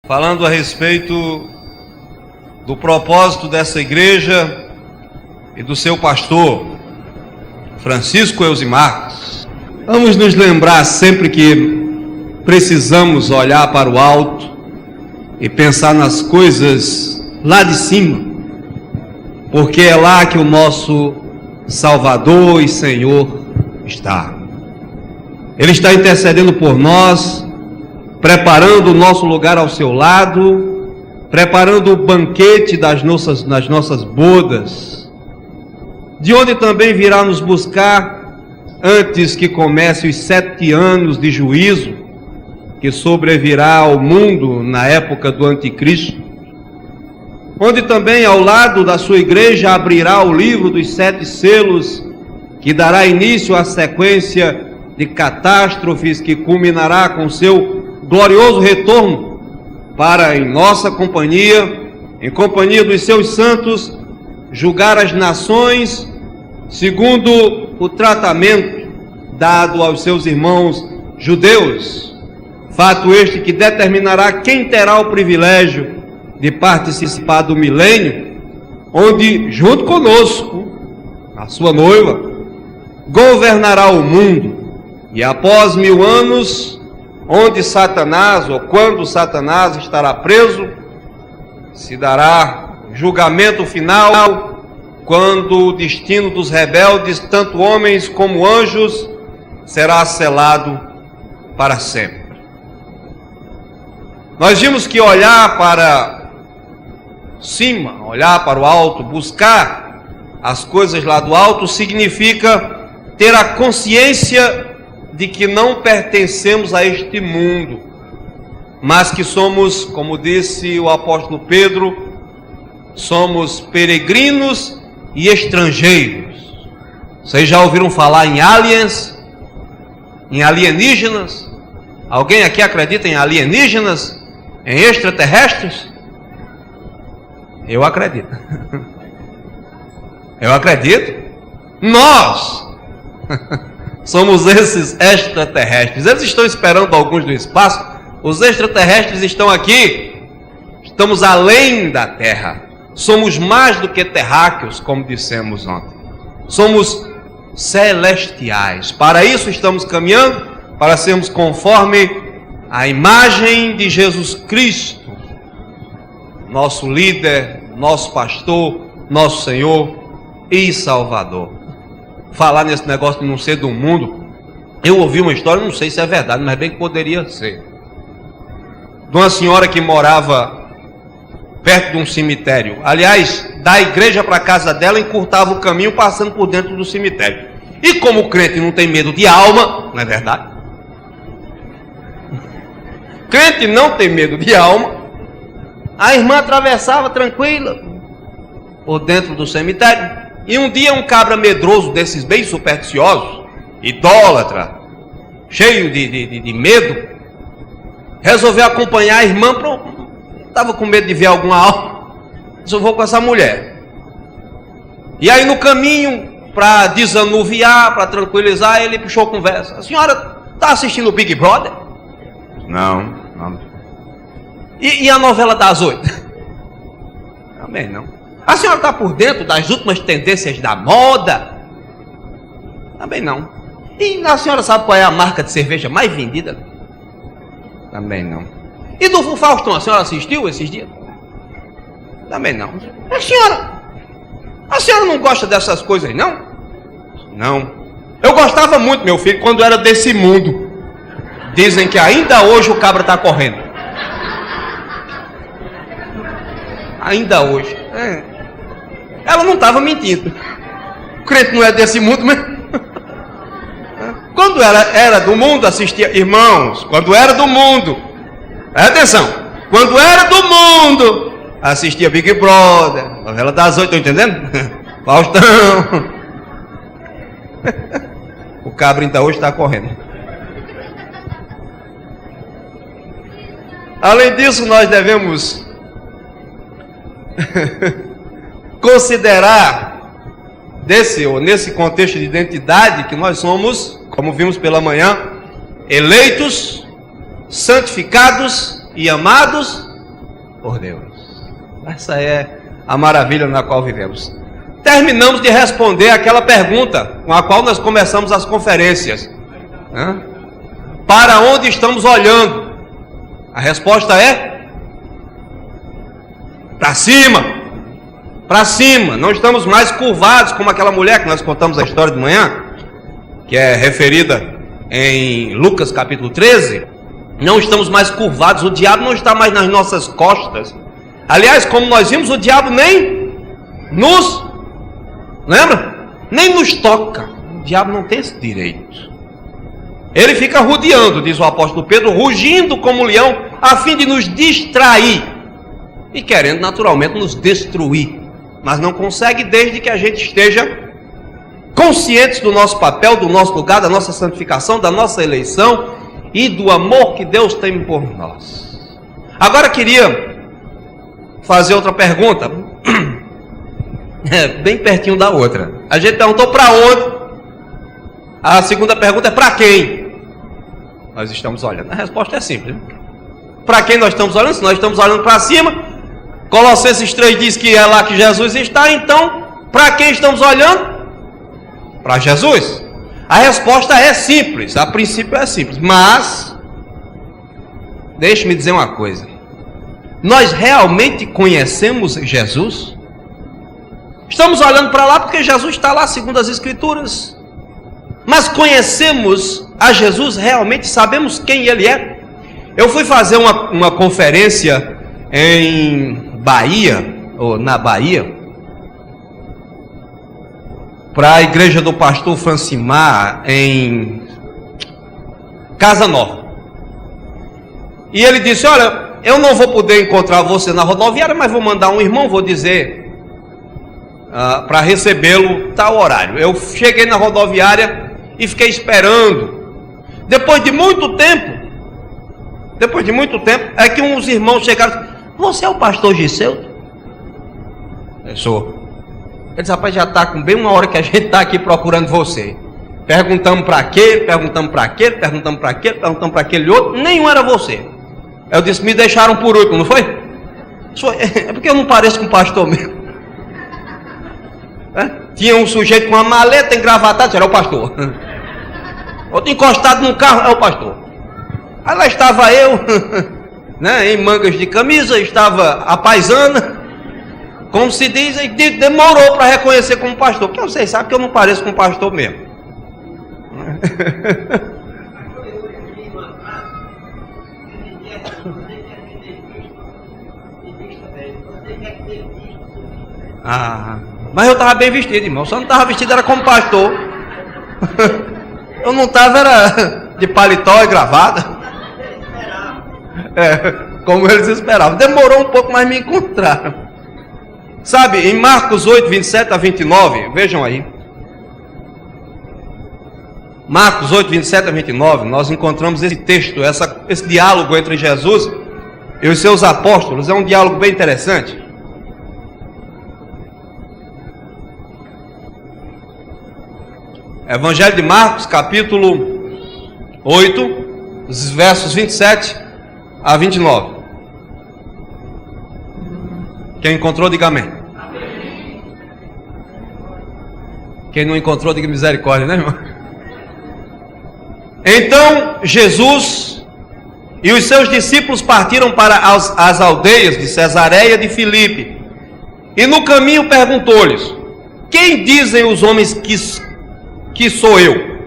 falando a respeito do propósito dessa igreja e do seu pastor, Francisco Elzimar. Vamos nos lembrar sempre que precisamos olhar para o alto e pensar nas coisas lá de cima, porque é lá que o nosso Salvador e Senhor está. Ele está intercedendo por nós, preparando o nosso lugar ao seu lado, preparando o banquete das nossas bodas, de onde também virá nos buscar antes que comece os 7 anos de juízo que sobrevirá ao mundo na época do anticristo, onde também ao lado da sua igreja abrirá o livro dos 7 selos, que dará início à sequência de catástrofes que culminará com seu glorioso retorno para, em nossa companhia, em companhia dos seus santos, julgar as nações segundo o tratamento dado aos seus irmãos judeus. Fato este que determinará quem terá o privilégio de participar do milênio, onde, junto conosco, a sua noiva, governará o mundo. E após 1000 anos, onde Satanás, ou quando Satanás estará preso, se dará julgamento final, quando o destino dos rebeldes, tanto homens como anjos, será selado para sempre. Nós vimos que olhar para cima, olhar para o alto, buscar as coisas lá do alto, significa ter a consciência de que não pertencemos a este mundo, mas que somos, como disse o apóstolo Pedro, somos peregrinos e estrangeiros. Vocês já ouviram falar em aliens, em alienígenas? Alguém aqui acredita em alienígenas, em extraterrestres? Eu acredito. Eu acredito. Nós somos esses extraterrestres. Eles estão esperando alguns do espaço. Os extraterrestres estão aqui. Estamos além da Terra. Somos mais do que terráqueos, como dissemos ontem. Somos celestiais. Para isso estamos caminhando, para sermos conforme a imagem de Jesus Cristo, nosso líder, nosso pastor, nosso Senhor e Salvador. Falar nesse negócio de não ser do mundo, eu ouvi uma história, não sei se é verdade, mas bem que poderia ser, de uma senhora que morava perto de um cemitério. Aliás, da igreja para a casa dela, encurtava o caminho passando por dentro do cemitério. E como o crente não tem medo de alma, não é verdade? Crente não tem medo de alma. A irmã atravessava tranquila por dentro do cemitério. E um dia um cabra medroso desses bem supersticiosos, idólatra, cheio de medo, resolveu acompanhar a irmã. Estava com medo de ver alguma alma. Disse: eu vou com essa mulher. E aí no caminho, para desanuviar, para tranquilizar, ele puxou conversa. A senhora está assistindo o Big Brother? Não. E a novela das 8? Também não. A senhora está por dentro das últimas tendências da moda? Também não. E a senhora sabe qual é a marca de cerveja mais vendida? Também não. E do Faustão, a senhora assistiu esses dias? Também não. A senhora não gosta dessas coisas, não? Não. Eu gostava muito, meu filho, quando era desse mundo. Dizem que ainda hoje o cabra está correndo. Ainda hoje. Ela não estava mentindo. O crente não é desse mundo mesmo. Quando era do mundo, assistia. Irmãos, quando era do mundo, presta atenção, quando era do mundo, assistia Big Brother, novela das 8, estão entendendo? Faustão. O cabra ainda hoje está correndo. Além disso, nós devemos considerar nesse contexto de identidade que nós somos, como vimos pela manhã, eleitos, santificados e amados por Deus. Essa é a maravilha na qual vivemos. Terminamos de responder aquela pergunta com a qual nós começamos as conferências. Para onde estamos olhando? A resposta é para cima. Para cima. Não estamos mais curvados como aquela mulher que nós contamos a história de manhã, que é referida em Lucas capítulo 13. Não estamos mais curvados. O diabo não está mais nas nossas costas. Aliás, como nós vimos, o diabo nem nos... Lembra? Nem nos toca. O diabo não tem esse direito. Ele fica rodeando, diz o apóstolo Pedro, rugindo como um leão, a fim de nos distrair e querendo naturalmente nos destruir. Mas não consegue, desde que a gente esteja conscientes do nosso papel, do nosso lugar, da nossa santificação, da nossa eleição e do amor que Deus tem por nós. Agora queria fazer outra pergunta, bem pertinho da outra. A gente perguntou para onde, a segunda pergunta é para quem nós estamos olhando. A resposta é simples. Para quem nós estamos olhando? Se nós estamos olhando para cima, Colossenses 3 diz que é lá que Jesus está. Então, para quem estamos olhando? Para Jesus. A resposta é simples, a princípio é simples, mas deixe-me dizer uma coisa. Nós realmente conhecemos Jesus? Estamos olhando para lá porque Jesus está lá, segundo as Escrituras. Mas conhecemos a Jesus realmente? Sabemos quem Ele é? Eu fui fazer uma conferência em Bahia, ou na Bahia, para a igreja do pastor Francimar, em Casa Nova. E ele disse: olha, eu não vou poder encontrar você na rodoviária, mas vou mandar um irmão, vou dizer para recebê-lo tal horário. Eu cheguei na rodoviária e fiquei esperando. Depois de muito tempo, é que uns irmãos chegaram: você é o pastor Giseuto? Eu sou. Ele disse: rapaz, já está com bem uma hora que a gente está aqui procurando você. Perguntamos para quê, perguntamos para quê, perguntamos para quê, perguntamos para aquele outro, nenhum era você. Eu disse: me deixaram por último, não foi? É porque eu não pareço com um pastor mesmo. Tinha um sujeito com uma maleta engravatado, era o pastor. Outro encostado num carro, é o pastor. Aí lá estava eu, né, em mangas de camisa, estava a paisana, como se diz, e demorou para reconhecer como pastor, porque vocês sabem que eu não pareço com pastor mesmo. Mas eu estava bem vestido, irmão. Só não estava vestido, era como pastor. Eu não estava, era de paletó e gravata. Como eles esperavam. Demorou um pouco, mas me encontraram. Sabe, em Marcos 8, 27 a 29, vejam aí. Marcos 8, 27 a 29, nós encontramos esse texto, esse diálogo entre Jesus e os seus apóstolos. É um diálogo bem interessante. Evangelho de Marcos, capítulo 8, versos 27 a 29. Quem encontrou, diga amém. Amém. Quem não encontrou, diga misericórdia, né, irmão? Então Jesus e os seus discípulos partiram para as aldeias de Cesareia de Filipe. E no caminho perguntou-lhes: quem dizem os homens que sou eu?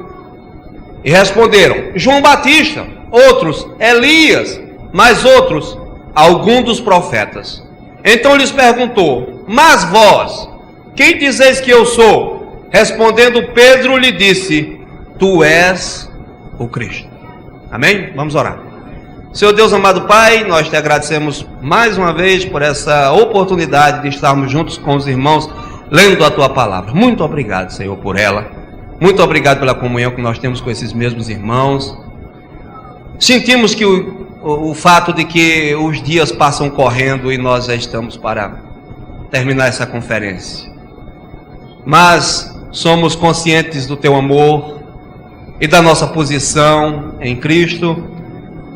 E responderam: João Batista, outros Elias, mas outros algum dos profetas. Então lhes perguntou: mas vós, quem dizeis que eu sou? Respondendo Pedro lhe disse: tu és o Cristo. Amém? Vamos orar. Senhor Deus amado Pai, nós te agradecemos mais uma vez por essa oportunidade de estarmos juntos com os irmãos lendo a tua palavra. Muito obrigado, Senhor, por ela. Muito obrigado pela comunhão que nós temos com esses mesmos irmãos. Sentimos que o fato de que os dias passam correndo e nós já estamos para terminar essa conferência. Mas somos conscientes do teu amor e da nossa posição em Cristo.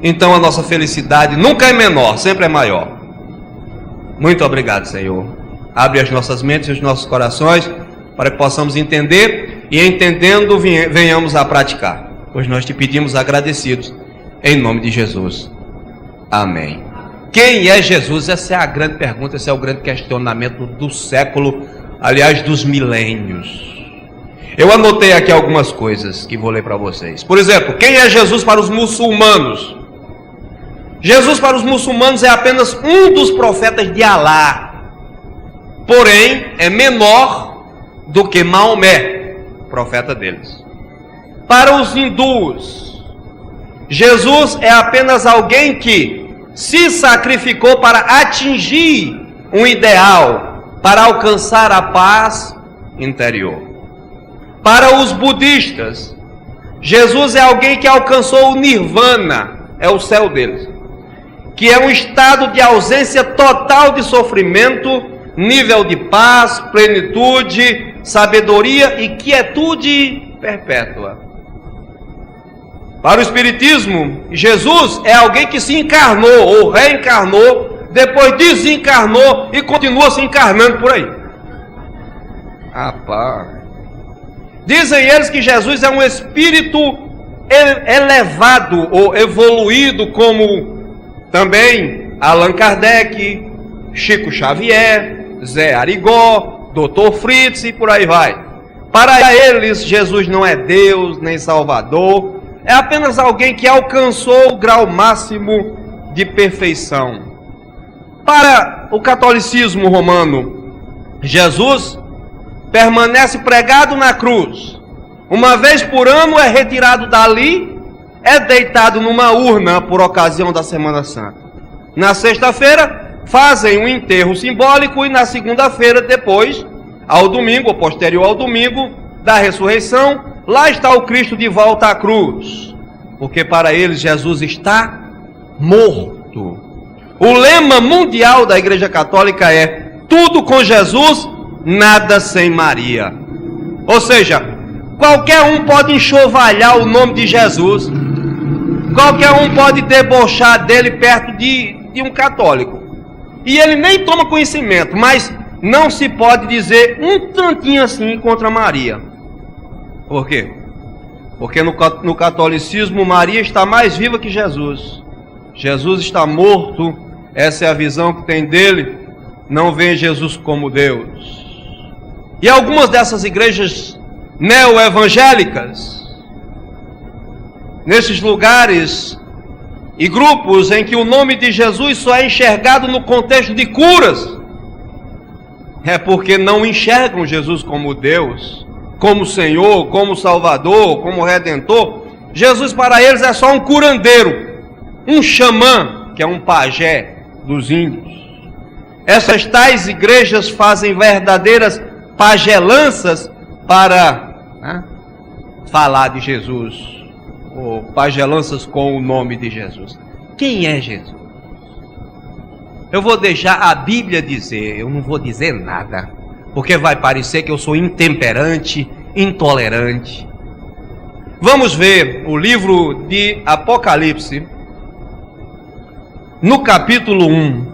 Então a nossa felicidade nunca é menor, sempre é maior. Muito obrigado, Senhor. Abre as nossas mentes e os nossos corações para que possamos entender e, entendendo, venhamos a praticar. Pois nós te pedimos agradecidos, em nome de Jesus. Amém. Quem é Jesus? Essa é a grande pergunta, esse é o grande questionamento do século, aliás, dos milênios. Eu anotei aqui algumas coisas que vou ler para vocês. Por exemplo, quem é Jesus para os muçulmanos? Jesus para os muçulmanos é apenas um dos profetas de Alá. Porém, é menor do que Maomé, profeta deles. Para os hindus, Jesus é apenas alguém que se sacrificou para atingir um ideal, para alcançar a paz interior. Para os budistas, Jesus é alguém que alcançou o nirvana, é o céu deles, que é um estado de ausência total de sofrimento, nível de paz, plenitude, sabedoria e quietude perpétua. Para o espiritismo, Jesus é alguém que se encarnou ou reencarnou, depois desencarnou e continua se encarnando por aí. Rapaz. Dizem eles que Jesus é um espírito elevado ou evoluído, como também Allan Kardec, Chico Xavier, Zé Arigó, Dr. Fritz e por aí vai. Para eles, Jesus não é Deus nem Salvador, é apenas alguém que alcançou o grau máximo de perfeição. Para o catolicismo romano, Jesus permanece pregado na cruz. Uma vez por ano é retirado dali, é deitado numa urna por ocasião da Semana Santa. Na sexta-feira, fazem um enterro simbólico e na segunda-feira, depois, ao domingo, ou posterior ao domingo da ressurreição, lá está o Cristo de volta à cruz. Porque para eles Jesus está morto. O lema mundial da Igreja Católica é: tudo com Jesus, nada sem Maria. Ou seja, qualquer um pode enxovalhar o nome de Jesus, qualquer um pode debochar dele perto de um católico, e ele nem toma conhecimento, mas não se pode dizer um tantinho assim contra Maria. Por quê? Porque no catolicismo Maria está mais viva que Jesus. Jesus está morto, essa é a visão que tem dele, não vê Jesus como Deus. E algumas dessas igrejas neo-evangélicas, nesses lugares e grupos em que o nome de Jesus só é enxergado no contexto de curas, é porque não enxergam Jesus como Deus, como Senhor, como Salvador, como Redentor. Jesus para eles é só um curandeiro, um xamã, que é um pajé dos índios. Essas tais igrejas fazem verdadeiras pagelanças para falar de Jesus, ou pagelanças com o nome de Jesus. Quem é Jesus? Eu vou deixar a Bíblia dizer, eu não vou dizer nada, porque vai parecer que eu sou intemperante, intolerante. Vamos ver o livro de Apocalipse, no capítulo 1,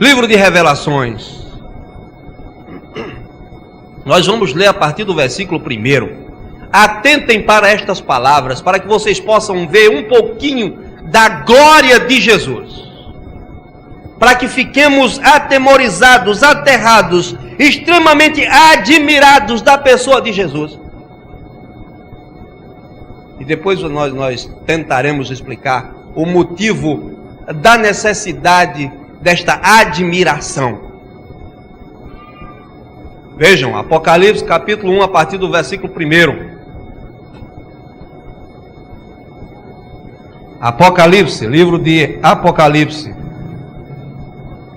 livro de Revelações. Nós vamos ler a partir do versículo 1. Atentem para estas palavras, para que vocês possam ver um pouquinho da glória de Jesus, para que fiquemos atemorizados, aterrados, extremamente admirados da pessoa de Jesus. E depois nós tentaremos explicar o motivo da necessidade desta admiração. Vejam, Apocalipse capítulo 1, a partir do versículo 1. Apocalipse, livro de Apocalipse,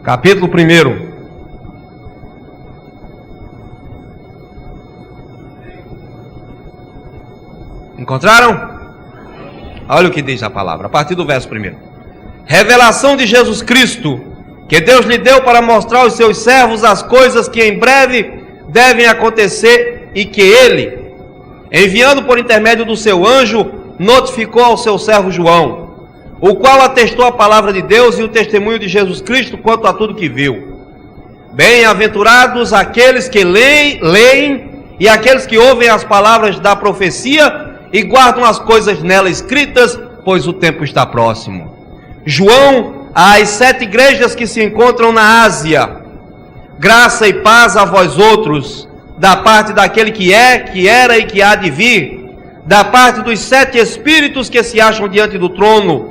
capítulo 1. Encontraram? Olha o que diz a palavra, a partir do verso 1. Revelação de Jesus Cristo, que Deus lhe deu para mostrar aos seus servos as coisas que em breve devem acontecer e que ele, enviando por intermédio do seu anjo, notificou ao seu servo João, o qual atestou a palavra de Deus e o testemunho de Jesus Cristo quanto a tudo que viu. Bem-aventurados aqueles que leem e aqueles que ouvem as palavras da profecia e guardam as coisas nela escritas, pois o tempo está próximo. João, às 7 igrejas que se encontram na Ásia: graça e paz a vós outros, da parte daquele que é, que era e que há de vir, da parte dos 7 Espíritos que se acham diante do trono,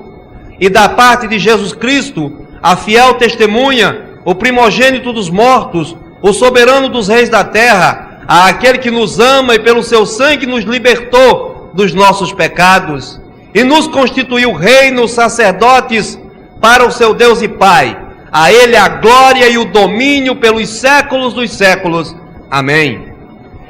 e da parte de Jesus Cristo, a fiel testemunha, o primogênito dos mortos, o soberano dos reis da terra, àquele que nos ama e pelo seu sangue nos libertou dos nossos pecados, e nos constituiu reinos, sacerdotes para o seu Deus e Pai. A Ele a glória e o domínio pelos séculos dos séculos. Amém.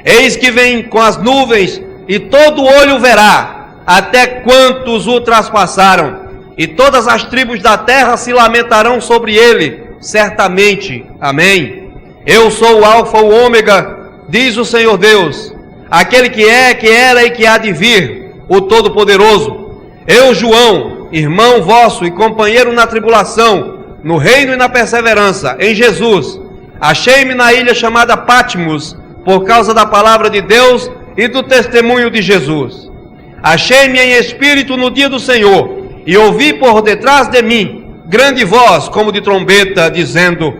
Eis que vem com as nuvens, e todo olho verá, até quantos o traspassaram, e todas as tribos da terra se lamentarão sobre ele, certamente. Amém. Eu sou o Alfa, o Ômega, diz o Senhor Deus, aquele que é, que era e que há de vir, o Todo-Poderoso. Eu, João, irmão vosso e companheiro na tribulação, no reino e na perseverança, em Jesus, achei-me na ilha chamada Patmos, por causa da palavra de Deus e do testemunho de Jesus. Achei-me em espírito no dia do Senhor, e ouvi por detrás de mim grande voz, como de trombeta, dizendo: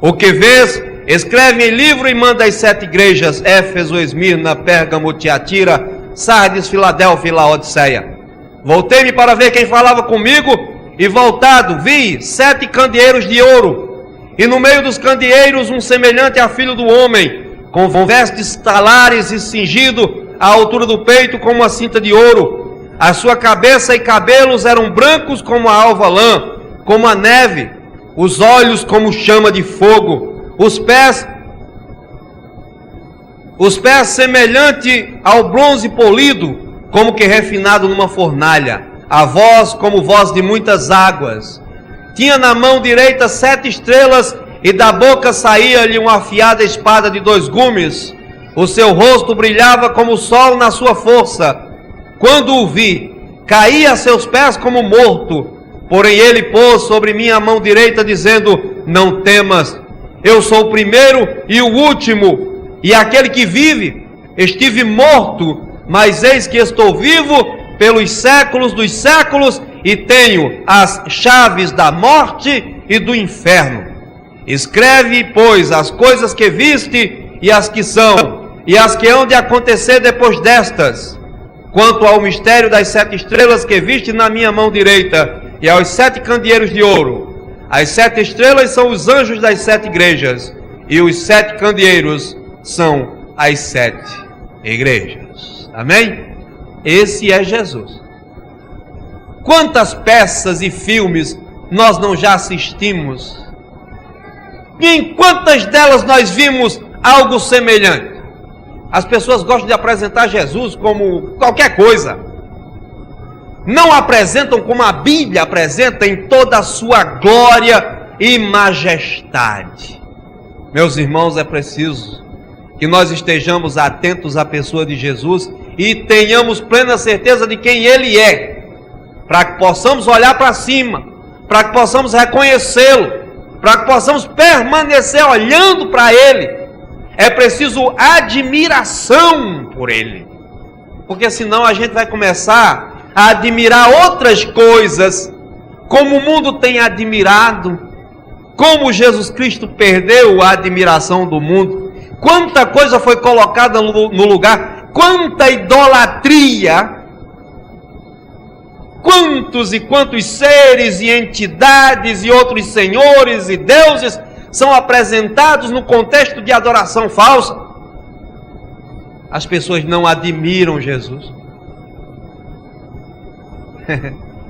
o que vês, escreve em livro e manda às 7 igrejas: Éfeso, Esmirna, Pérgamo, Tiatira, Sardes, Filadélfia e Laodiceia. Voltei-me para ver quem falava comigo, e voltado vi 7 candeeiros de ouro, e no meio dos candeeiros um semelhante a filho do homem, com vestes talares e cingido à altura do peito com uma cinta de ouro. A sua cabeça e cabelos eram brancos como a alva lã, como a neve, os olhos como chama de fogo, os pés semelhante ao bronze polido, como que refinado numa fornalha, a voz como voz de muitas águas. Tinha na mão direita 7 estrelas, e da boca saía-lhe uma afiada espada de 2 gumes. O seu rosto brilhava como o sol na sua força. Quando o vi, caí a seus pés como morto. Porém ele pôs sobre mim a mão direita, dizendo: não temas, eu sou o primeiro e o último, e aquele que vive. Estive morto, mas eis que estou vivo pelos séculos dos séculos, e tenho as chaves da morte e do inferno. Escreve, pois, as coisas que viste, e as que são, e as que hão de acontecer depois destas. Quanto ao mistério das 7 estrelas que viste na minha mão direita, e aos 7 candeeiros de ouro, as 7 estrelas são os anjos das 7 igrejas, e os 7 candeeiros são as 7 igrejas. Amém? Esse é Jesus. Quantas peças e filmes nós não já assistimos? E em quantas delas nós vimos algo semelhante? As pessoas gostam de apresentar Jesus como qualquer coisa. Não apresentam como a Bíblia apresenta, em toda a sua glória e majestade. Meus irmãos, é preciso que nós estejamos atentos à pessoa de Jesus e tenhamos plena certeza de quem Ele é, para que possamos olhar para cima, para que possamos reconhecê-lo, para que possamos permanecer olhando para Ele. É preciso admiração por Ele, porque senão a gente vai começar a admirar outras coisas, como o mundo tem admirado, como Jesus Cristo perdeu a admiração do mundo, quanta coisa foi colocada no lugar, quanta idolatria, quantos e quantos seres e entidades e outros senhores e deuses são apresentados no contexto de adoração falsa. As pessoas não admiram Jesus.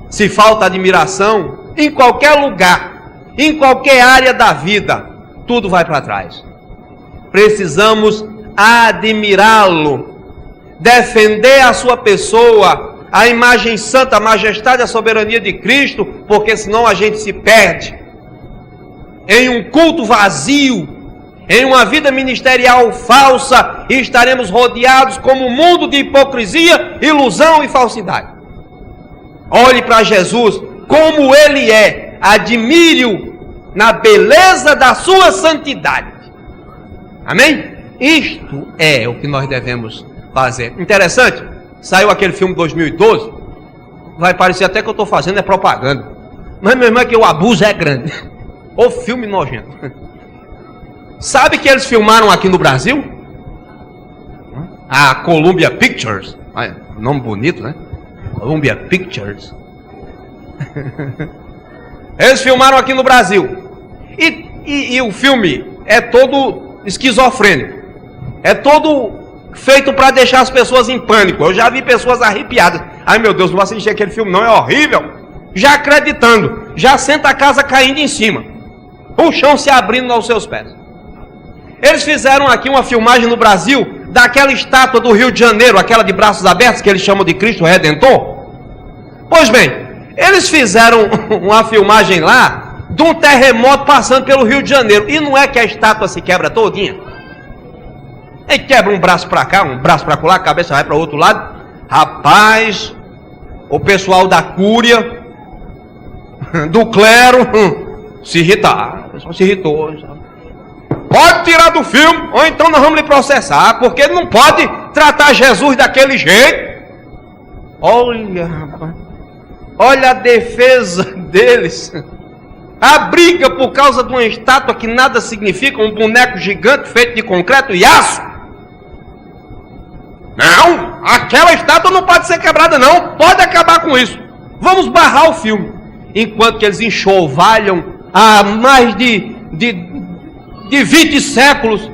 Se falta admiração, em qualquer lugar, em qualquer área da vida, tudo vai para trás. Precisamos admirá-lo, defender a sua pessoa, a imagem santa, a majestade, a soberania de Cristo, porque senão a gente se perde em um culto vazio, em uma vida ministerial falsa, e estaremos rodeados como um mundo de hipocrisia, ilusão e falsidade. Olhe para Jesus, como Ele é, admire-o na beleza da sua santidade. Amém? Isto é o que nós devemos fazer. Interessante, saiu aquele filme 2012, vai parecer até que eu estou fazendo propaganda, mas meu irmão, é que o abuso é grande. O filme nojento. Sabe que eles filmaram aqui no Brasil? A Columbia Pictures, nome bonito, né? Columbia Pictures. Eles filmaram aqui no Brasil. E o filme é todo esquizofrênico. É todo feito para deixar as pessoas em pânico. Eu já vi pessoas arrepiadas. Ai meu Deus, não vou assistir aquele filme não, é horrível. Já acreditando, já senta a casa caindo em cima, o chão se abrindo aos seus pés. Eles fizeram aqui uma filmagem no Brasil daquela estátua do Rio de Janeiro, aquela de braços abertos que eles chamam de Cristo Redentor. Pois bem, eles fizeram uma filmagem lá de um terremoto passando pelo Rio de Janeiro. E não é que a estátua se quebra todinha? Ele quebra um braço para cá, um braço para lá, a cabeça vai para o outro lado. Rapaz, o pessoal da cúria, do clero, se irritar. O pessoal se irritou. Pode tirar do filme, ou então nós vamos lhe processar, porque ele não pode tratar Jesus daquele jeito. Olha, rapaz, olha a defesa deles. A briga por causa de uma estátua que nada significa, um boneco gigante feito de concreto e aço. Não, aquela estátua não pode ser quebrada não, pode acabar com isso. Vamos barrar o filme. Enquanto que eles enxovalham há mais de 20 séculos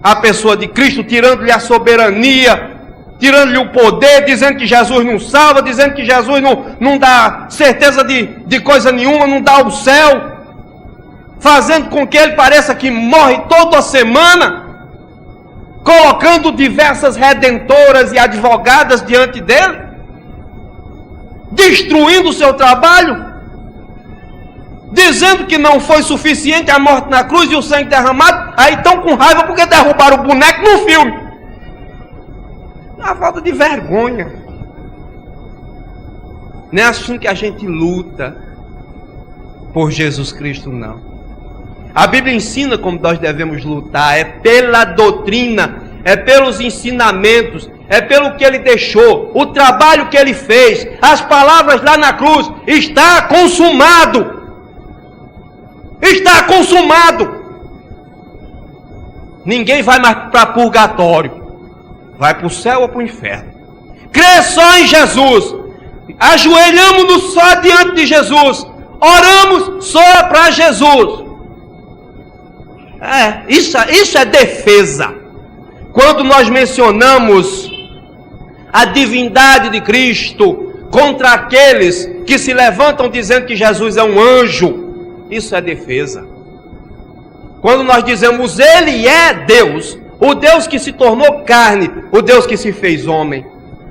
a pessoa de Cristo, tirando-lhe a soberania, tirando-lhe o poder, dizendo que Jesus não salva, dizendo que Jesus não dá certeza de coisa nenhuma, não dá o céu, fazendo com que ele pareça que morre toda semana, colocando diversas redentoras e advogadas diante dele, destruindo o seu trabalho, dizendo que não foi suficiente a morte na cruz e o sangue derramado. Aí estão com raiva porque derrubaram o boneco no filme. A falta de vergonha. Não é assim que a gente luta por Jesus Cristo, não. A Bíblia ensina como nós devemos lutar. É pela doutrina, é pelos ensinamentos, é pelo que ele deixou, o trabalho que ele fez, as palavras lá na cruz. Está consumado. Está consumado. Ninguém vai mais para purgatório, vai para o céu ou para o inferno. Crê só em Jesus, ajoelhamos-nos só diante de Jesus, oramos só para Jesus. Isso é defesa. Quando nós mencionamos a divindade de Cristo contra aqueles que se levantam dizendo que Jesus é um anjo, isso é defesa. Quando nós dizemos Ele é Deus, o Deus que se tornou carne, o Deus que se fez homem.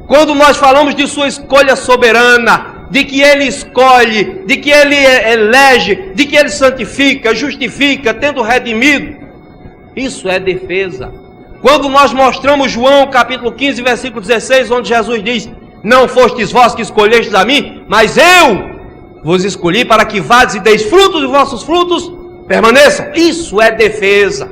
Quando nós falamos de sua escolha soberana, de que Ele escolhe, de que Ele elege, de que Ele santifica, justifica, tendo redimido, isso é defesa. Quando nós mostramos João capítulo 15, versículo 16, onde Jesus diz: não fostes vós que escolhestes a mim, mas eu vos escolhi para que vades e deis frutos e vossos frutos permaneçam. Isso é defesa.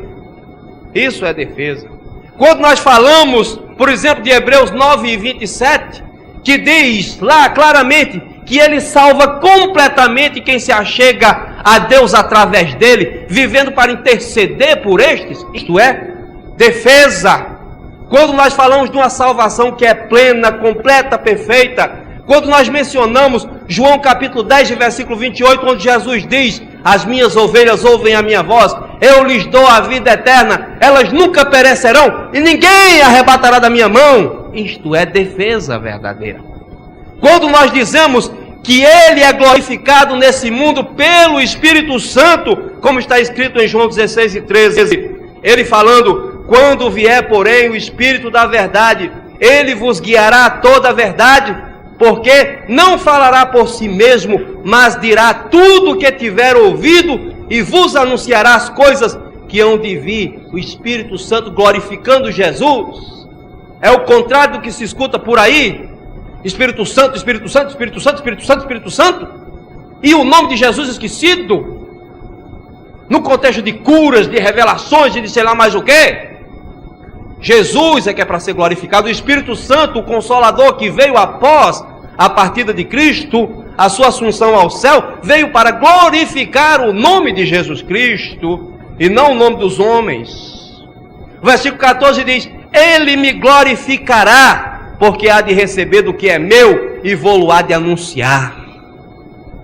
Isso é defesa. Quando nós falamos, por exemplo, de Hebreus 9 e 27, que diz lá claramente que Ele salva completamente quem se achega a Deus através dele, vivendo para interceder por estes, isto é defesa. Quando nós falamos de uma salvação que é plena, completa, perfeita, quando nós mencionamos João capítulo 10, versículo 28, onde Jesus diz: as minhas ovelhas ouvem a minha voz, eu lhes dou a vida eterna, elas nunca perecerão e ninguém arrebatará da minha mão. Isto é defesa verdadeira. Quando nós dizemos que Ele é glorificado nesse mundo pelo Espírito Santo, como está escrito em João 16 e 13, Ele falando: quando vier, porém, o Espírito da verdade, Ele vos guiará a toda a verdade, porque não falará por si mesmo, mas dirá tudo o que tiver ouvido e vos anunciará as coisas que hão de vir. O Espírito Santo glorificando Jesus. É o contrário do que se escuta por aí. Espírito Santo, Espírito Santo, Espírito Santo, Espírito Santo, Espírito Santo. e o nome de Jesus esquecido? No contexto de curas, de revelações, de sei lá mais o quê? Jesus é que é para ser glorificado. O Espírito Santo, o Consolador que veio após a partida de Cristo, a sua assunção ao céu, veio para glorificar o nome de Jesus Cristo e não o nome dos homens. O versículo 14 diz: Ele me glorificará, porque há de receber do que é meu e vou-lo há de anunciar.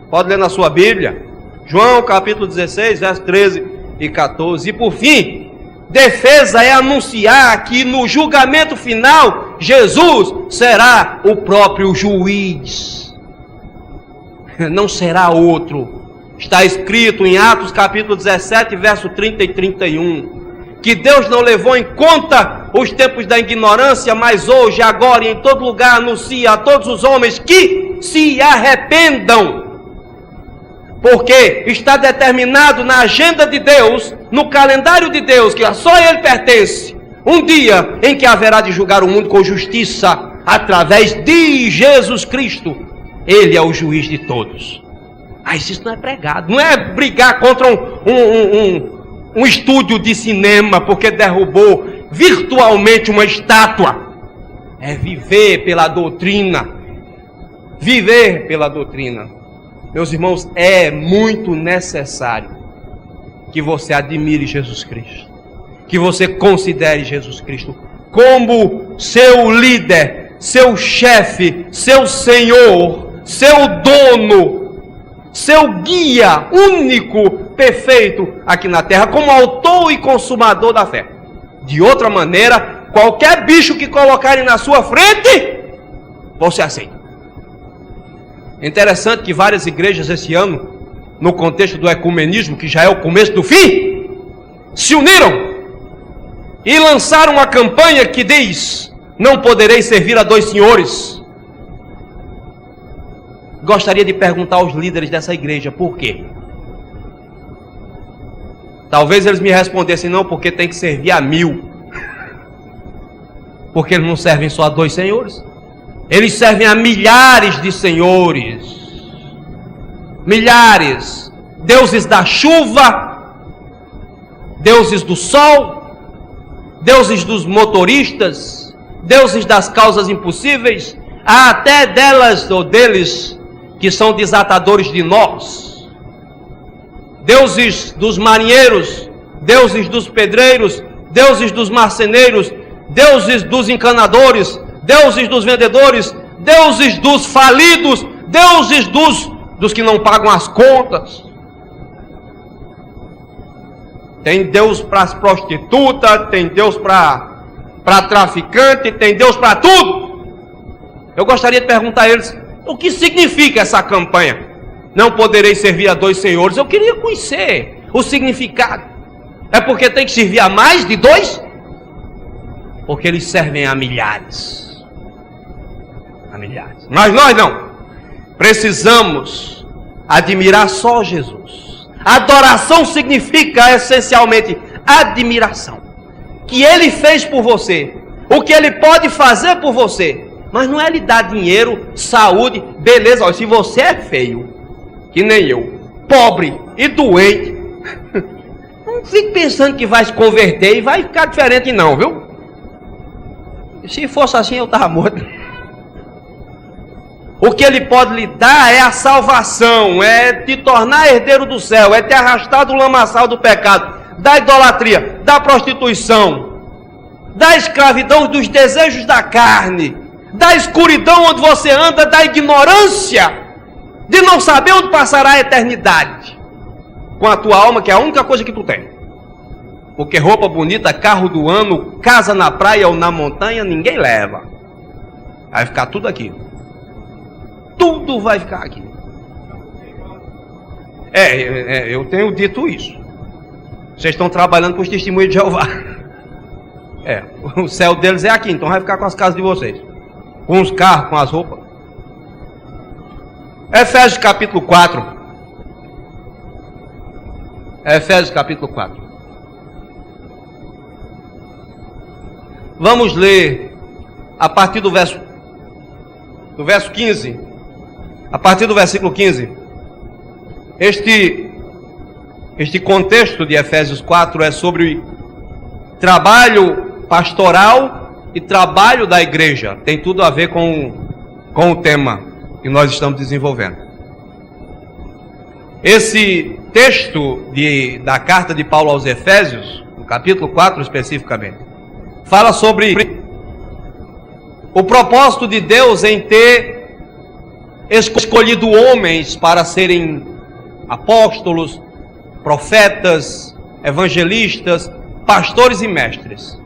Pode ler na sua Bíblia, João capítulo 16, versos 13 e 14. E por fim, defesa é anunciar que no julgamento final, Jesus será o próprio juiz. Não será outro. Está escrito em Atos capítulo 17, verso 30 e 31. Que Deus não levou em conta os tempos da ignorância, mas hoje, agora e em todo lugar anuncia a todos os homens que se arrependam. Porque está determinado na agenda de Deus, no calendário de Deus, que só Ele pertence, um dia em que haverá de julgar o mundo com justiça, através de Jesus Cristo. Ele é o juiz de todos. Mas isso não é pregado, não é brigar contra um estúdio de cinema, porque derrubou virtualmente uma estátua. É viver pela doutrina. Viver pela doutrina. Meus irmãos, é muito necessário que você admire Jesus Cristo, que você considere Jesus Cristo como seu líder, seu chefe, seu senhor, seu dono, seu guia único, perfeito aqui na terra, como autor e consumador da fé. De outra maneira, qualquer bicho que colocarem na sua frente, você aceita. É interessante que várias igrejas esse ano, no contexto do ecumenismo, que já é o começo do fim, se uniram e lançaram uma campanha que diz: não poderei servir a dois senhores. Gostaria de perguntar aos líderes dessa igreja por quê. Talvez eles me respondessem: não, porque tem que servir a 1000. Porque eles não servem só a dois senhores. Eles servem a milhares de senhores. Milhares. Deuses da chuva, deuses do sol, deuses dos motoristas, deuses das causas impossíveis, há até delas ou deles que são desatadores de nós. Deuses dos marinheiros, deuses dos pedreiros, deuses dos marceneiros, deuses dos encanadores, deuses dos vendedores, deuses dos falidos, deuses dos que não pagam as contas. Tem Deus para as prostitutas, tem Deus para traficante, tem Deus para tudo. Eu gostaria de perguntar a eles: o que significa essa campanha? Não poderei servir a dois senhores. Eu queria conhecer o significado. É porque tem que servir a mais de dois? Porque eles servem a milhares. Mas nós não. Precisamos admirar só Jesus. Adoração significa essencialmente admiração. Que Ele fez por você, o que Ele pode fazer por você. Mas não é lhe dar dinheiro, saúde, beleza. Olha, se você é feio, que nem eu, pobre e doente, não fique pensando que vai se converter e vai ficar diferente não, viu? Se fosse assim eu estava morto. O que Ele pode lhe dar é a salvação, é te tornar herdeiro do céu, é te arrastar do lamaçal do pecado, da idolatria, da prostituição, da escravidão, dos desejos da carne, da escuridão onde você anda, da ignorância, de não saber onde passará a eternidade, com a tua alma, que é a única coisa que tu tem. Porque roupa bonita, carro do ano, casa na praia ou na montanha, ninguém leva. Vai ficar tudo aqui. Tudo vai ficar aqui. Eu tenho dito isso. Vocês estão trabalhando com os testemunhos de Jeová. O céu deles é aqui, então vai ficar com as casas de vocês. Com os carros, com as roupas. Efésios capítulo 4. Efésios capítulo 4. Vamos ler a partir do verso 15. A partir do versículo 15. Este contexto de Efésios 4 é sobre trabalho pastoral e trabalho da igreja. Tem tudo a ver com o tema que nós estamos desenvolvendo. Esse texto da carta de Paulo aos Efésios, no capítulo 4 especificamente, fala sobre o propósito de Deus em ter escolhido homens para serem apóstolos, profetas, evangelistas, pastores e mestres.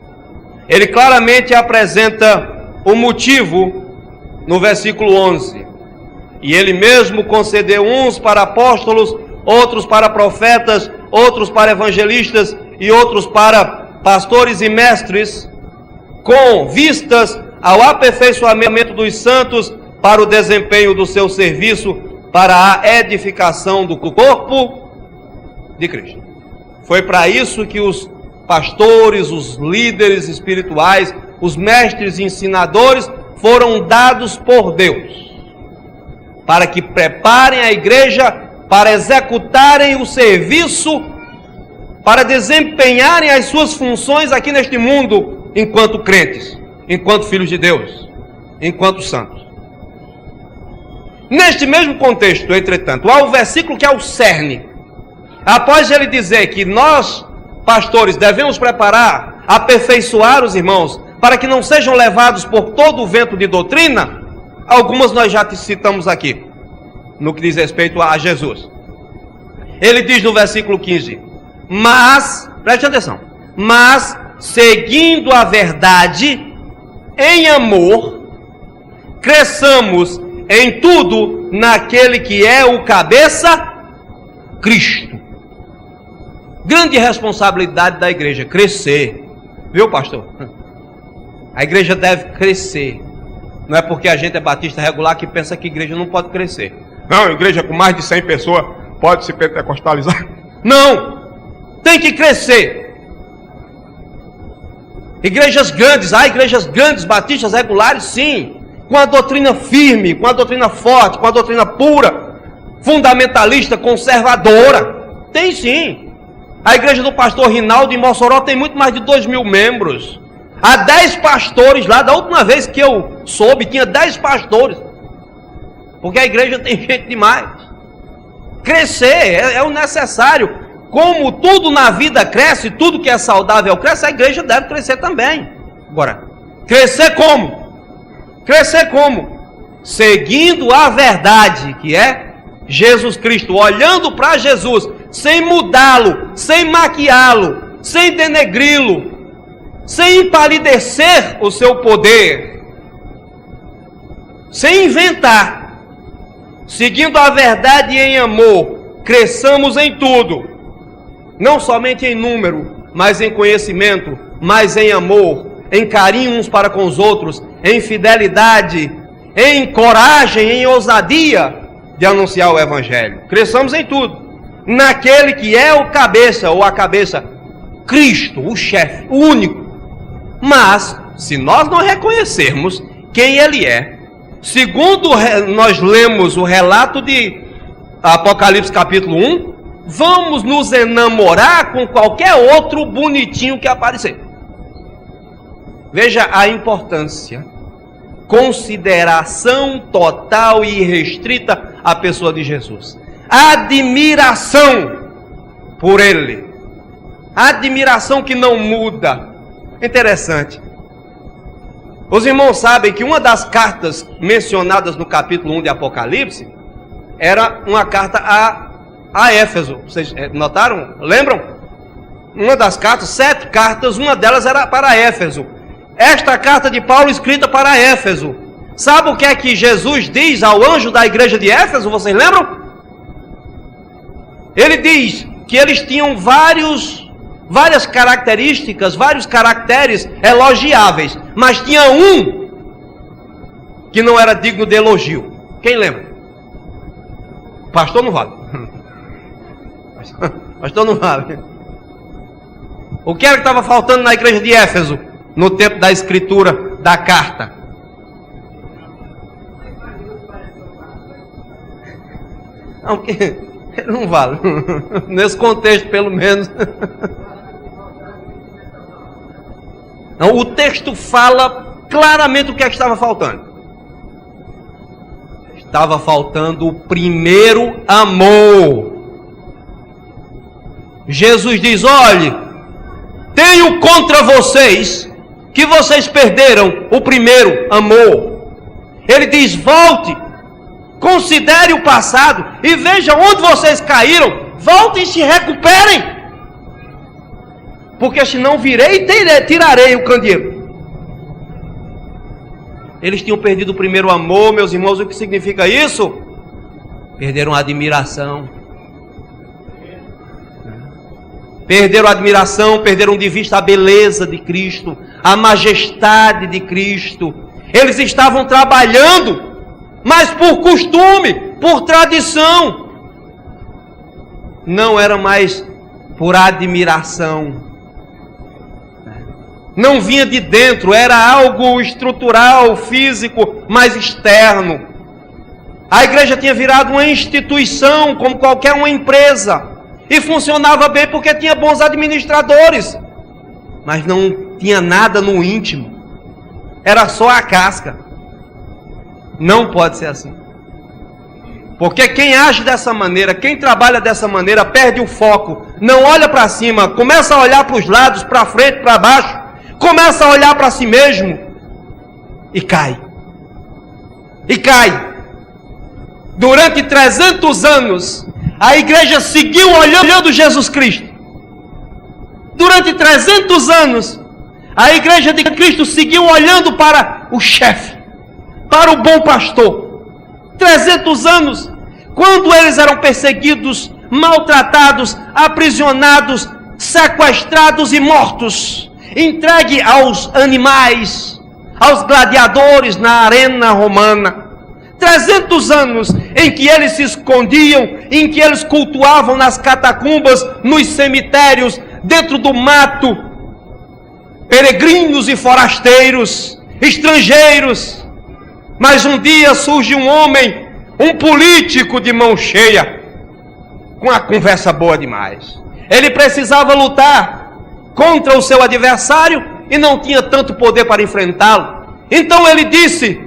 Ele claramente apresenta o motivo no versículo 11. E ele mesmo concedeu uns para apóstolos, outros para profetas, outros para evangelistas e outros para pastores e mestres, com vistas ao aperfeiçoamento dos santos para o desempenho do seu serviço, para a edificação do corpo de Cristo. Foi para isso que os pastores, os líderes espirituais, os mestres e ensinadores foram dados por Deus, para que preparem a igreja para executarem o serviço, para desempenharem as suas funções aqui neste mundo, enquanto crentes, enquanto filhos de Deus, enquanto santos. Neste mesmo contexto, entretanto, há o versículo que é o cerne. Após ele dizer que nós, pastores, devemos preparar, aperfeiçoar os irmãos, para que não sejam levados por todo o vento de doutrina, algumas nós já citamos aqui, no que diz respeito a Jesus. Ele diz no versículo 15, mas, preste atenção, mas, seguindo a verdade, em amor, cresçamos em tudo naquele que é o cabeça, Cristo. Grande responsabilidade da igreja, crescer. Viu, pastor? A igreja deve crescer. Não é porque a gente é batista regular que pensa que a igreja não pode crescer. Não, a igreja com mais de 100 pessoas pode se pentecostalizar. Não! Tem que crescer. Igrejas grandes, há igrejas grandes, batistas regulares, sim. Com a doutrina firme, com a doutrina forte, com a doutrina pura, fundamentalista, conservadora. Tem sim. A igreja do pastor Rinaldo em Mossoró tem muito mais de 2.000 membros. Há 10 pastores lá. Da última vez que eu soube, tinha 10 pastores. Porque a igreja tem gente demais. Crescer é o necessário. Como tudo na vida cresce, tudo que é saudável cresce, a igreja deve crescer também. Agora, crescer como? Crescer como? Seguindo a verdade, que é Jesus Cristo, olhando para Jesus, sem mudá-lo, sem maquiá-lo, sem denegri-lo, sem empalidecer o seu poder, sem inventar, seguindo a verdade em amor, cresçamos em tudo, não somente em número, mas em conhecimento, mas em amor, em carinho uns para com os outros, em fidelidade, em coragem, em ousadia de anunciar o Evangelho. Cresçamos em tudo, naquele que é o cabeça, ou a cabeça, Cristo, o chefe, o único. Mas, se nós não reconhecermos quem Ele é, segundo nós lemos o relato de Apocalipse capítulo 1, vamos nos enamorar com qualquer outro bonitinho que aparecer. Veja a importância, consideração total e irrestrita à pessoa de Jesus. Admiração por Ele. Admiração que não muda. Interessante. Os irmãos sabem que uma das cartas mencionadas no capítulo 1 de Apocalipse era uma carta a Éfeso. Vocês notaram? Lembram? Uma das cartas, 7 cartas, uma delas era para Éfeso. Esta carta de Paulo escrita para Éfeso. Sabe o que é que Jesus diz ao anjo da igreja de Éfeso? Vocês lembram? Ele diz que eles tinham várias características, vários caracteres elogiáveis, mas tinha um que não era digno de elogio. Quem lembra? Pastor não vale. Pastor não vale. O que era que estava faltando na igreja de Éfeso no tempo da escritura da carta? Não, Ele não vale. Nesse contexto, pelo menos. Não, o texto fala claramente o que é que estava faltando. Estava faltando o primeiro amor. Jesus diz: olhe, tenho contra vocês que vocês perderam o primeiro amor. Ele diz: volte, considere o passado e veja onde vocês caíram. Voltem e se recuperem, porque senão virei e tirarei o candeeiro. Eles tinham perdido o primeiro amor, meus irmãos. O que significa isso? Perderam a admiração. Perderam a admiração, perderam de vista a beleza de Cristo, a majestade de Cristo. Eles estavam trabalhando, mas por costume, por tradição. Não era mais por admiração. Não vinha de dentro, era algo estrutural, físico, mas externo. A igreja tinha virado uma instituição, como qualquer uma empresa, e funcionava bem porque tinha bons administradores, mas não tinha nada no íntimo, era só a casca. Não pode ser assim, porque quem age dessa maneira, quem trabalha dessa maneira, perde o foco, não olha para cima, começa a olhar para os lados, para frente, para baixo, começa a olhar para si mesmo e cai. E cai. Durante 300 anos, a igreja seguiu olhando Jesus Cristo. Durante 300 anos, a igreja de Cristo seguiu olhando para o chefe, para o bom pastor. 300 anos, quando eles eram perseguidos, maltratados, aprisionados, sequestrados e mortos, entregue aos animais, aos gladiadores na arena romana. 300 anos em que eles se escondiam, em que eles cultuavam nas catacumbas, nos cemitérios, dentro do mato, peregrinos e forasteiros, estrangeiros. Mas um dia surge um homem, um político de mão cheia, com a conversa boa demais. Ele precisava lutar contra o seu adversário e não tinha tanto poder para enfrentá-lo. Então ele disse,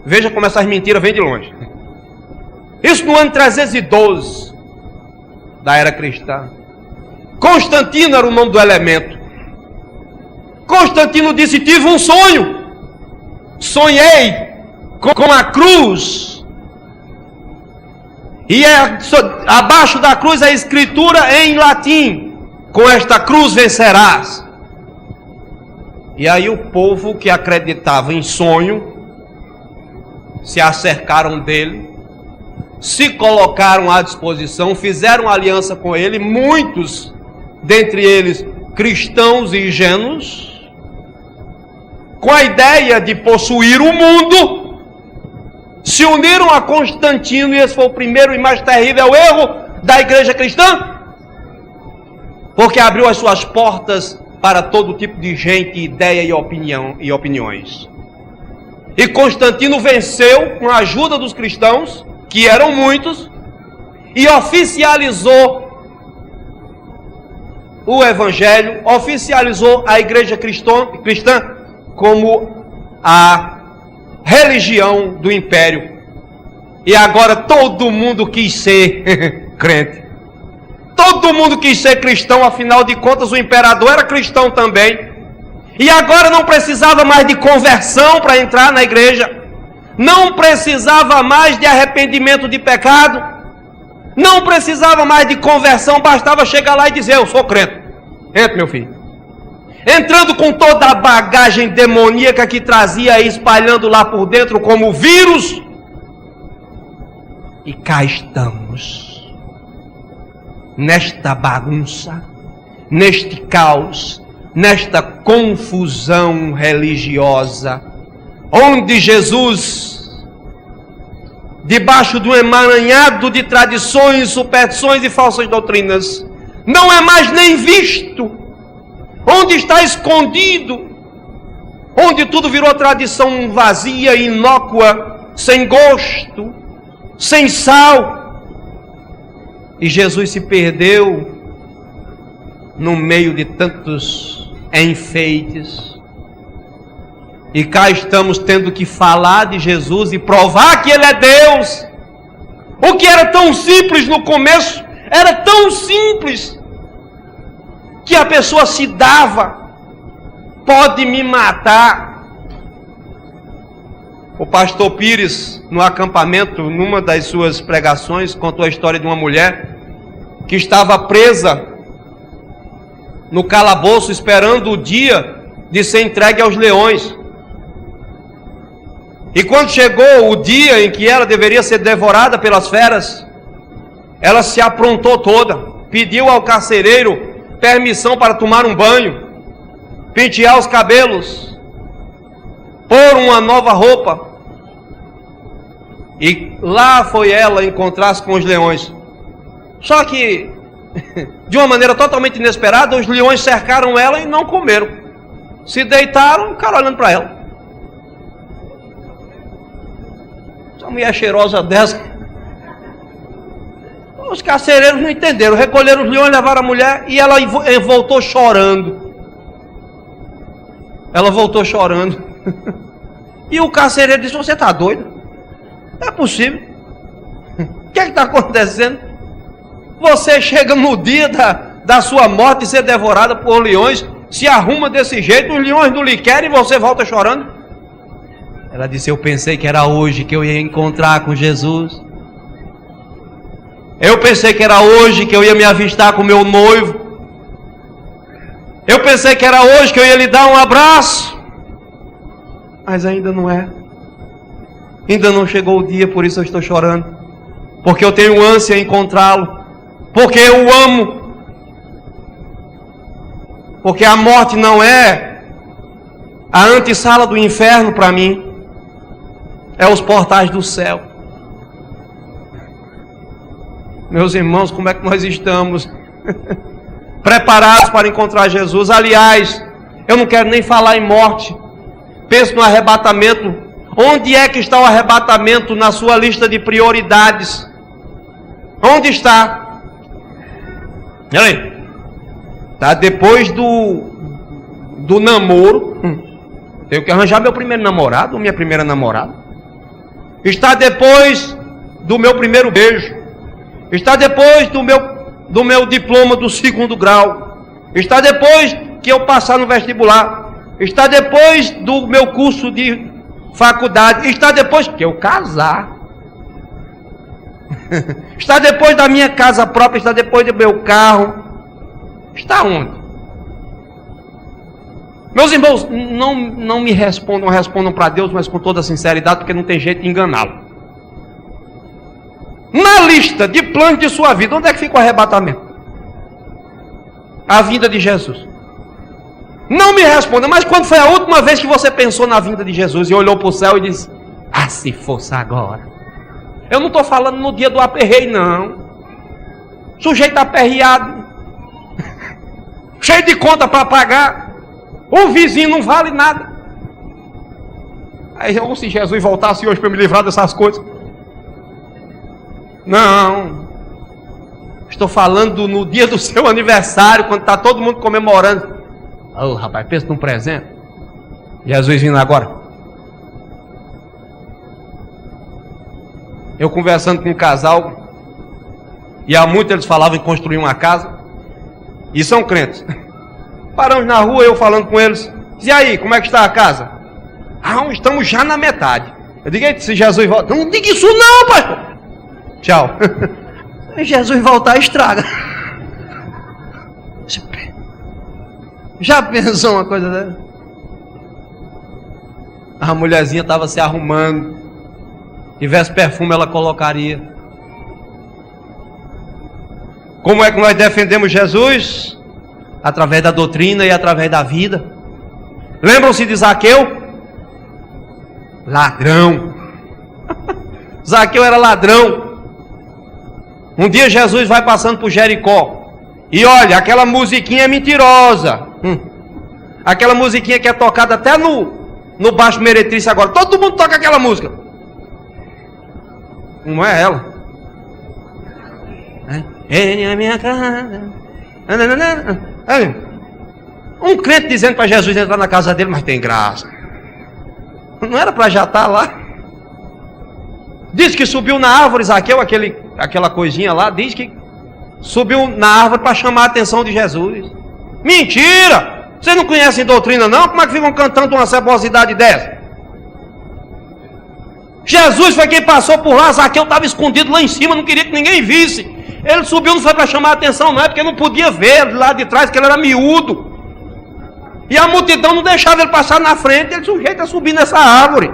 veja como essas mentiras vêm de longe. Isso no ano 312 da era cristã. Constantino era o nome do elemento. Constantino disse: tive um sonho. Sonhei com a cruz. E abaixo da cruz a escritura em latim: com esta cruz vencerás. E aí o povo que acreditava em sonho se acercaram dele, se colocaram à disposição, fizeram aliança com ele, muitos dentre eles cristãos e ingênuos, com a ideia de possuir o mundo, se uniram a Constantino, e esse foi o primeiro e mais terrível erro da igreja cristã, porque abriu as suas portas para todo tipo de gente, ideia e opiniões. E Constantino venceu com a ajuda dos cristãos, que eram muitos, e oficializou o evangelho, oficializou a igreja cristã como a religião do império. E agora todo mundo quis ser crente. Todo mundo quis ser cristão, afinal de contas o imperador era cristão também. E agora não precisava mais de conversão para entrar na igreja. Não precisava mais de arrependimento de pecado. Não precisava mais de conversão, bastava chegar lá e dizer: eu sou crente. Entra, meu filho. Entrando com toda a bagagem demoníaca que trazia, espalhando lá por dentro como vírus. E cá estamos, nesta bagunça, neste caos, nesta confusão religiosa, onde Jesus, debaixo de um emaranhado de tradições, superstições e falsas doutrinas, não é mais nem visto, onde está escondido, onde tudo virou tradição vazia, inócua, sem gosto, sem sal. E Jesus se perdeu no meio de tantos enfeites. E cá estamos tendo que falar de Jesus e provar que Ele é Deus. O que era tão simples no começo, era tão simples, que a pessoa se dava: pode me matar. O pastor Pires, no acampamento, numa das suas pregações, contou a história de uma mulher que estava presa no calabouço, esperando o dia de ser entregue aos leões. E quando chegou o dia em que ela deveria ser devorada pelas feras, ela se aprontou toda, pediu ao carcereiro permissão para tomar um banho, pentear os cabelos, pôr uma nova roupa. E lá foi ela encontrar-se com os leões. Só que, de uma maneira totalmente inesperada, os leões cercaram ela e não comeram. Se deitaram, ficaram olhando para ela. Essa mulher cheirosa dessa. Os carcereiros não entenderam. Recolheram os leões, levaram a mulher e ela voltou chorando. Ela voltou chorando. E o carcereiro disse: você está doido? Não é possível. O que é que está acontecendo? Você chega no dia da sua morte e ser devorada por leões, se arruma desse jeito, os leões não lhe querem e você volta chorando? Ela disse: eu pensei que era hoje que eu ia encontrar com Jesus. Eu pensei que era hoje que eu ia me avistar com meu noivo. Eu pensei que era hoje que eu ia lhe dar um abraço. Mas ainda não é. Ainda não chegou o dia, por isso eu estou chorando. Porque eu tenho ânsia em encontrá-lo. Porque eu o amo. Porque a morte não é a antessala do inferno para mim. É os portais do céu. Meus irmãos, como é que nós estamos? Preparados para encontrar Jesus? Aliás, eu não quero nem falar em morte. Penso no arrebatamento. Onde é que está o arrebatamento na sua lista de prioridades? Onde está? Olha aí. Está depois do namoro. Tenho que arranjar meu primeiro namorado ou minha primeira namorada. Está depois do meu primeiro beijo. Está depois do meu diploma do 2º grau. Está depois que eu passar no vestibular. Está depois do meu curso de faculdade. Está depois que eu casar. Está depois da minha casa própria. Está depois do meu carro. Está onde? Meus irmãos, não me respondam para Deus, mas com toda sinceridade, porque não tem jeito de enganá-lo. Na lista de planos de sua vida, onde é que fica o arrebatamento? A vinda de Jesus. Não me responda, mas quando foi a última vez que você pensou na vinda de Jesus e olhou para o céu e disse: ah, se fosse agora. Eu não estou falando no dia do aperreio, não. Sujeito aperreado, cheio de conta para pagar. O vizinho não vale nada. Aí, ou se Jesus voltasse hoje para me livrar dessas coisas. Não. Estou falando no dia do seu aniversário, quando está todo mundo comemorando. Oh, rapaz, pensa num presente. Jesus vindo agora. Eu conversando com um casal, e há muito eles falavam em construir uma casa, e são crentes. Paramos na rua, eu falando com eles. E aí, como é que está a casa? Ah, estamos já na metade. Eu digo: se Jesus voltar... Não diga isso não, pastor. Tchau. Se Jesus voltar, estraga. Já pensou uma coisa dessa? A mulherzinha estava se arrumando. Se tivesse perfume, ela colocaria. Como é que nós defendemos Jesus? Através da doutrina e através da vida. Lembram-se de Zaqueu? Ladrão. Zaqueu era ladrão. Um dia Jesus vai passando por Jericó. E olha, aquela musiquinha é mentirosa. Aquela musiquinha que é tocada até no Baixo Meretriz agora. Todo mundo toca aquela música. Não é ela. Ele é a minha casa. Um crente dizendo para Jesus entrar na casa dele, mas tem graça. Não era para já estar lá. Diz que subiu na árvore, Zaqueu, aquela coisinha lá, diz que subiu na árvore para chamar a atenção de Jesus. Mentira! Vocês não conhecem doutrina não? Como é que ficam cantando uma cebosidade dessa? Jesus foi quem passou por lá, Zaqueu estava escondido lá em cima, não queria que ninguém visse. Ele subiu, não foi para chamar a atenção não, é porque não podia ver lá de trás, que ele era miúdo. E a multidão não deixava ele passar na frente, ele sujeito a subir nessa árvore,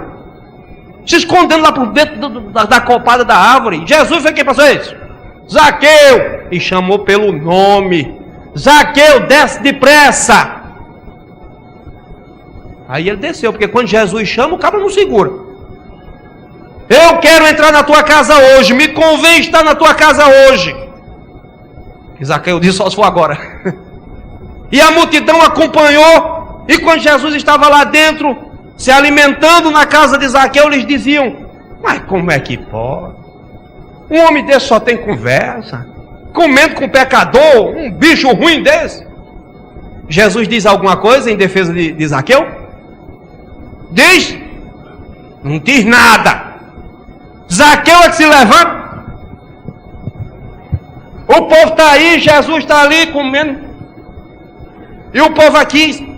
se escondendo lá por dentro da copada da árvore. Jesus foi quem passou isso? Zaqueu! E chamou pelo nome. Zaqueu, desce depressa. Aí ele desceu, porque quando Jesus chama, o cabra não segura. Eu quero entrar na tua casa hoje, me convém estar na tua casa hoje. E Zaqueu disse, só se for agora. E a multidão acompanhou, e quando Jesus estava lá dentro, se alimentando na casa de Zaqueu, eles diziam, mas como é que pode? Um homem desse só tem conversa, comendo com pecador, um bicho ruim desse. Jesus diz alguma coisa em defesa de Zaqueu? Diz? Não diz nada. Zaqueu é que se levanta. O povo está aí, Jesus está ali comendo. E o povo aqui,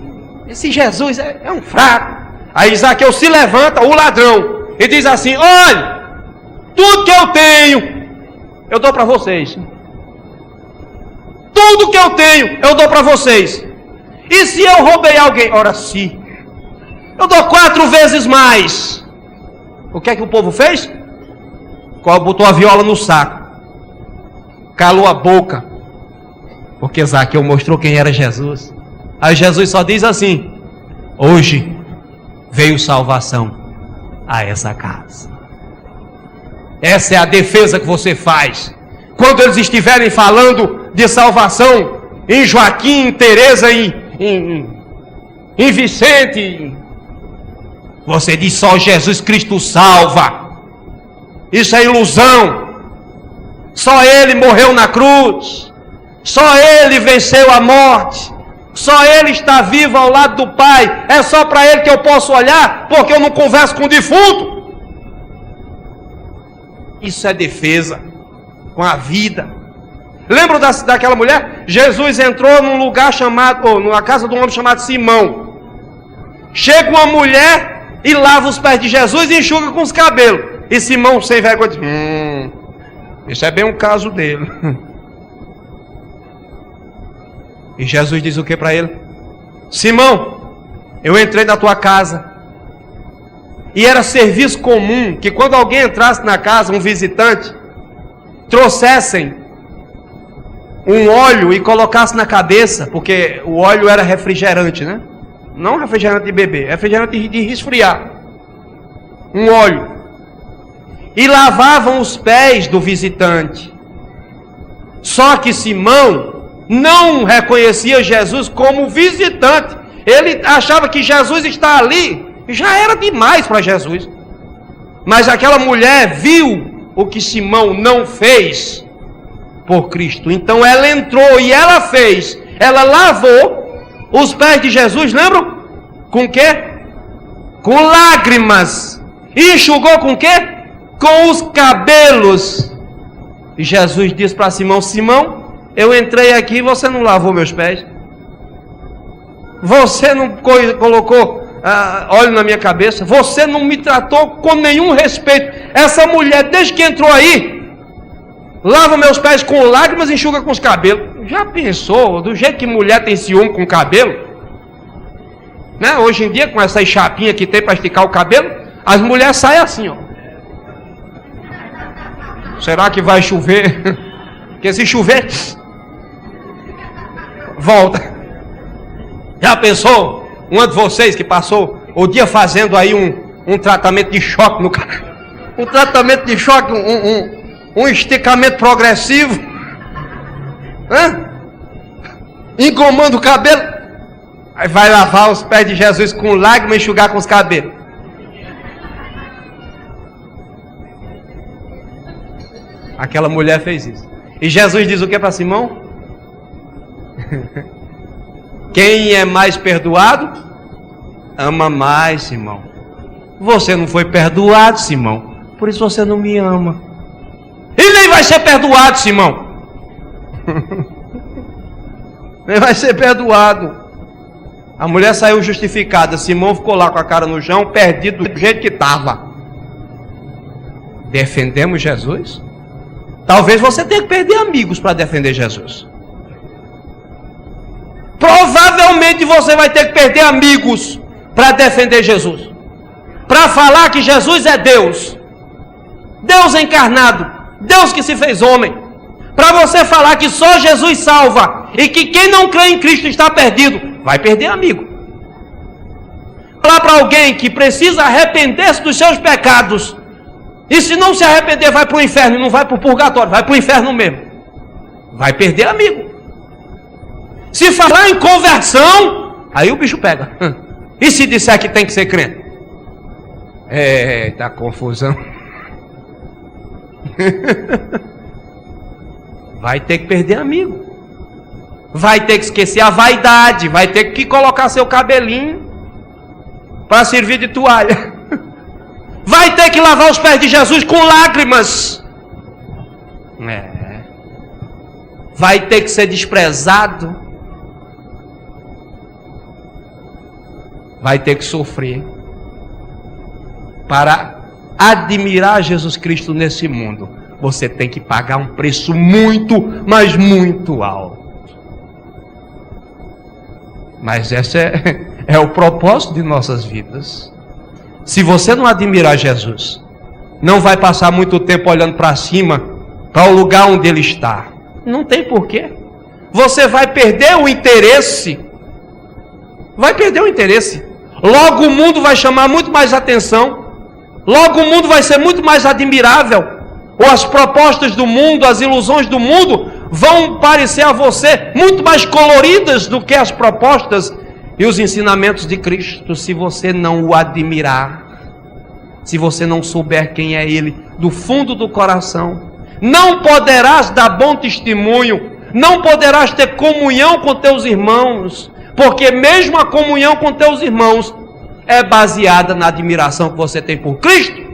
esse Jesus é um fraco. Aí Zaqueu se levanta, o ladrão, e diz assim, olha, tudo que eu tenho, eu dou para vocês. Tudo que eu tenho, eu dou para vocês. E se eu roubei alguém? Ora, sim, eu dou 4 vezes mais. O que é que o povo fez? Botou a viola no saco, calou a boca, porque Zaqueu mostrou quem era Jesus. Aí Jesus só diz assim, hoje veio salvação a essa casa. Essa é a defesa que você faz quando eles estiverem falando de salvação em Joaquim, em Teresa, em Vicente. Você diz só Jesus Cristo salva. Isso é ilusão. Só Ele morreu na cruz, só Ele venceu a morte, só Ele está vivo ao lado do Pai. É só para Ele que eu posso olhar, porque eu não converso com o defunto. Isso é defesa com a vida. Lembra daquela mulher? Jesus entrou num lugar chamado, numa casa de um homem chamado Simão. Chega uma mulher e lava os pés de Jesus e enxuga com os cabelos. E Simão, sem vergonha, diz, isso é bem um caso dele. E Jesus diz o que para ele? Simão, eu entrei na tua casa. E era serviço comum que quando alguém entrasse na casa, um visitante, trouxessem um óleo e colocasse na cabeça, porque o óleo era refrigerante, né? Não refrigerante de beber, refrigerante de resfriar. Um óleo. E lavavam os pés do visitante. Só que Simão não reconhecia Jesus como visitante. Ele achava que Jesus está ali, já era demais para Jesus. Mas aquela mulher viu o que Simão não fez por Cristo. Então ela entrou e ela fez. Ela lavou os pés de Jesus, lembram? Com o quê? Com lágrimas. E enxugou com o quê? Com os cabelos. E Jesus disse para Simão, Simão, eu entrei aqui e você não lavou meus pés. Você não colocou óleo na minha cabeça. Você não me tratou com nenhum respeito. Essa mulher, desde que entrou aí, lava meus pés com lágrimas e enxuga com os cabelos. Já pensou do jeito que mulher tem ciúme com o cabelo? Né? Hoje em dia, com essas chapinhas que tem para esticar o cabelo, as mulheres saem assim, ó. Será que vai chover? Porque se chover, volta. Já pensou? Uma de vocês que passou o dia fazendo aí um tratamento de choque no cabelo? Um tratamento de choque, um esticamento progressivo. Engomando o cabelo. Aí vai lavar os pés de Jesus com lágrimas e enxugar com os cabelos. Aquela mulher fez isso. E Jesus diz o que para Simão? Quem é mais perdoado, ama mais, Simão. Você não foi perdoado, Simão, por isso você não me ama. E nem vai ser perdoado, Simão. Nem vai ser perdoado. A mulher saiu justificada. Simão ficou lá com a cara no chão, perdido do jeito que estava. Defendemos Jesus? Talvez você tenha que perder amigos para defender Jesus. Provavelmente você vai ter que perder amigos para defender Jesus. Para falar que Jesus é Deus. Deus encarnado. Deus que se fez homem. Para você falar que só Jesus salva e que quem não crê em Cristo está perdido, vai perder amigo. Falar para alguém que precisa arrepender-se dos seus pecados, e se não se arrepender vai para o inferno, não vai para o purgatório, vai para o inferno mesmo, vai perder amigo. Se falar em conversão, aí o bicho pega. E se disser que tem que ser crente? Eita confusão. Vai ter que perder amigo. Vai ter que esquecer a vaidade. Vai ter que colocar seu cabelinho para servir de toalha. Vai ter que lavar os pés de Jesus com lágrimas. Vai ter que ser desprezado. Vai ter que sofrer para admirar Jesus Cristo nesse mundo. Você tem que pagar um preço muito, mas muito alto. Mas esse é o propósito de nossas vidas. Se você não admirar Jesus, não vai passar muito tempo olhando para cima, para o lugar onde Ele está. Não tem porquê. Você vai perder o interesse. Vai perder o interesse. Logo o mundo vai chamar muito mais atenção. Logo o mundo vai ser muito mais admirável. Ou as propostas do mundo, as ilusões do mundo vão parecer a você muito mais coloridas do que as propostas e os ensinamentos de Cristo, se você não o admirar, se você não souber quem é Ele do fundo do coração. Não poderás dar bom testemunho, não poderás ter comunhão com teus irmãos, porque mesmo a comunhão com teus irmãos é baseada na admiração que você tem por Cristo.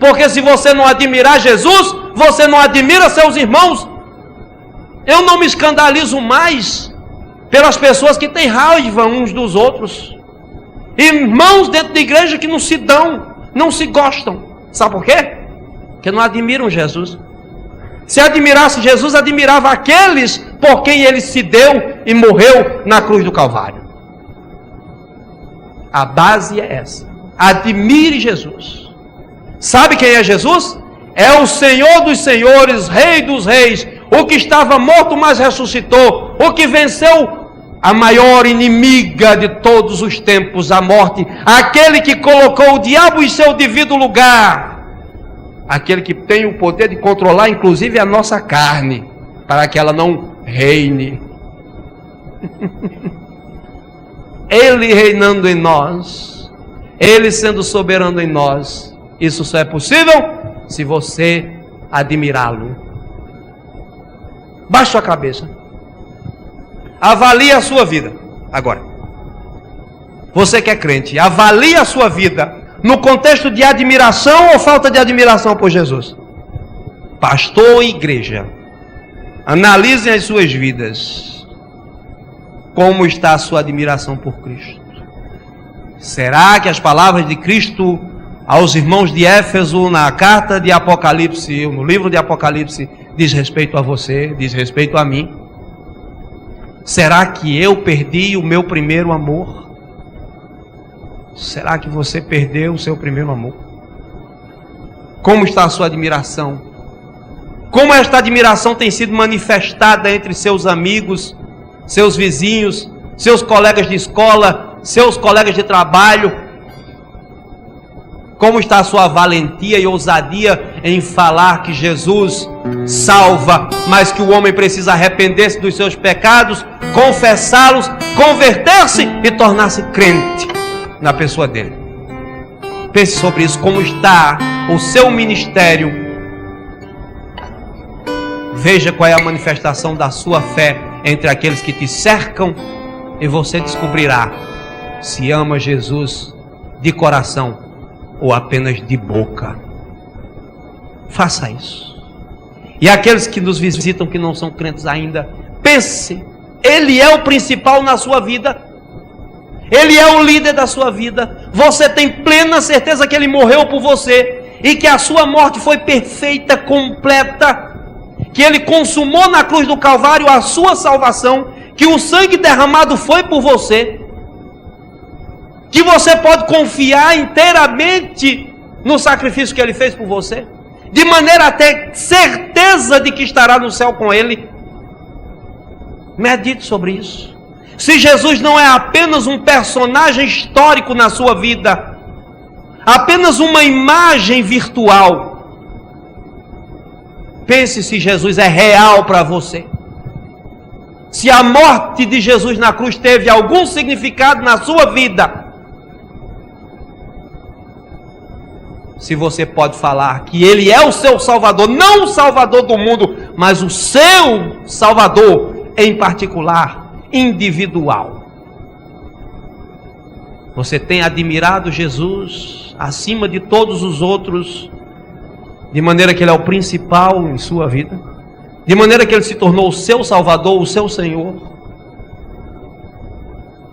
Porque se você não admirar Jesus, você não admira seus irmãos. Eu não me escandalizo mais pelas pessoas que têm raiva uns dos outros. Irmãos dentro da igreja que não se dão, não se gostam. Sabe por quê? Porque não admiram Jesus. Se admirasse Jesus, admirava aqueles por quem Ele se deu e morreu na cruz do Calvário. A base é essa. Admire Jesus. Sabe quem é Jesus? É o Senhor dos senhores, Rei dos reis, o que estava morto, mas ressuscitou, o que venceu a maior inimiga de todos os tempos, a morte, aquele que colocou o diabo em seu devido lugar, aquele que tem o poder de controlar inclusive a nossa carne, para que ela não reine. Ele reinando em nós, Ele sendo soberano em nós. Isso só é possível se você admirá-lo. Baixe sua cabeça. Avalie a sua vida. Agora, você que é crente, avalie a sua vida no contexto de admiração ou falta de admiração por Jesus. Pastor e igreja, analisem as suas vidas. Como está a sua admiração por Cristo? Será que as palavras de Cristo aos irmãos de Éfeso, na carta de Apocalipse, no livro de Apocalipse, diz respeito a você, diz respeito a mim? Será que eu perdi o meu primeiro amor? Será que você perdeu o seu primeiro amor? Como está a sua admiração? Como esta admiração tem sido manifestada entre seus amigos, seus vizinhos, seus colegas de escola, seus colegas de trabalho? Como está a sua valentia e ousadia em falar que Jesus salva, mas que o homem precisa arrepender-se dos seus pecados, confessá-los, converter-se e tornar-se crente na pessoa dele? Pense sobre isso. Como está o seu ministério Veja qual é a manifestação da sua fé entre aqueles que te cercam, e você descobrirá se ama Jesus de coração ou apenas de boca. Faça isso. E aqueles que nos visitam que não são crentes ainda, pense, Ele é o principal na sua vida, Ele é o líder da sua vida. Você tem plena certeza que Ele morreu por você e que a sua morte foi perfeita, completa, que Ele consumou na cruz do Calvário a sua salvação, que o sangue derramado foi por você, que você pode confiar inteiramente no sacrifício que Ele fez por você, de maneira a ter certeza de que estará no céu com Ele. Medite sobre isso. Se Jesus não é apenas um personagem histórico na sua vida, apenas uma imagem virtual, pense se Jesus é real para você. Se a morte de Jesus na cruz teve algum significado na sua vida, se você pode falar que Ele é o seu Salvador, não o Salvador do mundo, mas o seu Salvador em particular, individual. Você tem admirado Jesus acima de todos os outros, de maneira que Ele é o principal em sua vida, de maneira que Ele se tornou o seu Salvador, o seu Senhor.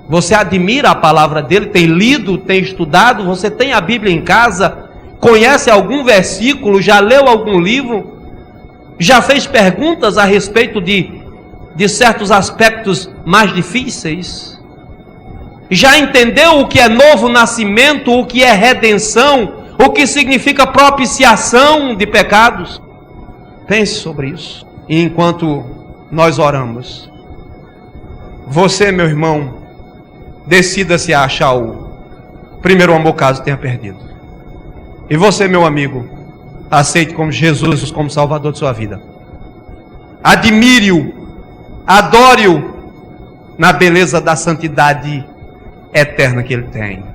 Você admira a palavra dEle, tem lido, tem estudado, você tem a Bíblia em casa, conhece algum versículo, já leu algum livro, já fez perguntas a respeito de certos aspectos mais difíceis, já entendeu o que é novo nascimento, o que é redenção, o que significa propiciação de pecados? Pense sobre isso. E enquanto nós oramos, você, meu irmão, decida-se a achar o primeiro amor caso tenha perdido. E você, meu amigo, aceite como Jesus como Salvador de sua vida. Admire-o, adore-o na beleza da santidade eterna que Ele tem.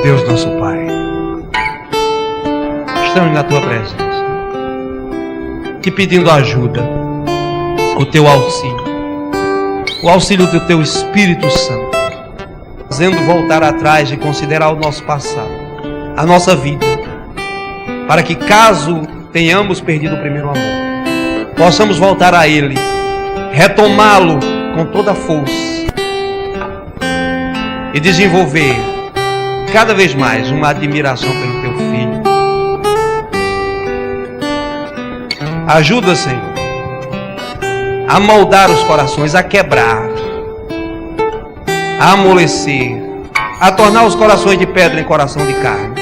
Deus nosso Pai, estamos na Tua presença, te pedindo ajuda, o Teu auxílio, o auxílio do Teu Espírito Santo, fazendo voltar atrás e considerar o nosso passado, a nossa vida, para que caso tenhamos perdido o primeiro amor, possamos voltar a Ele, retomá-lo com toda a força e desenvolver cada vez mais uma admiração pelo Teu Filho. Ajuda, Senhor, a moldar os corações, a quebrar, a amolecer, a tornar os corações de pedra em coração de carne.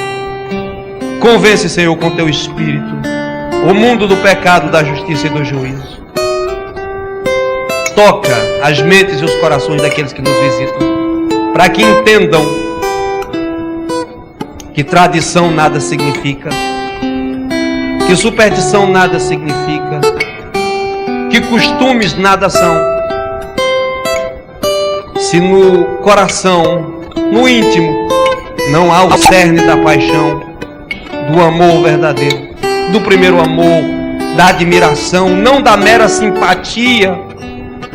Convence, Senhor, com Teu Espírito, o mundo do pecado, da justiça e do juízo. Toca as mentes e os corações daqueles que nos visitam, para que entendam que tradição nada significa, que superstição nada significa, que costumes nada são, se no coração, no íntimo, não há o cerne da paixão, do amor verdadeiro, do primeiro amor, da admiração, não da mera simpatia,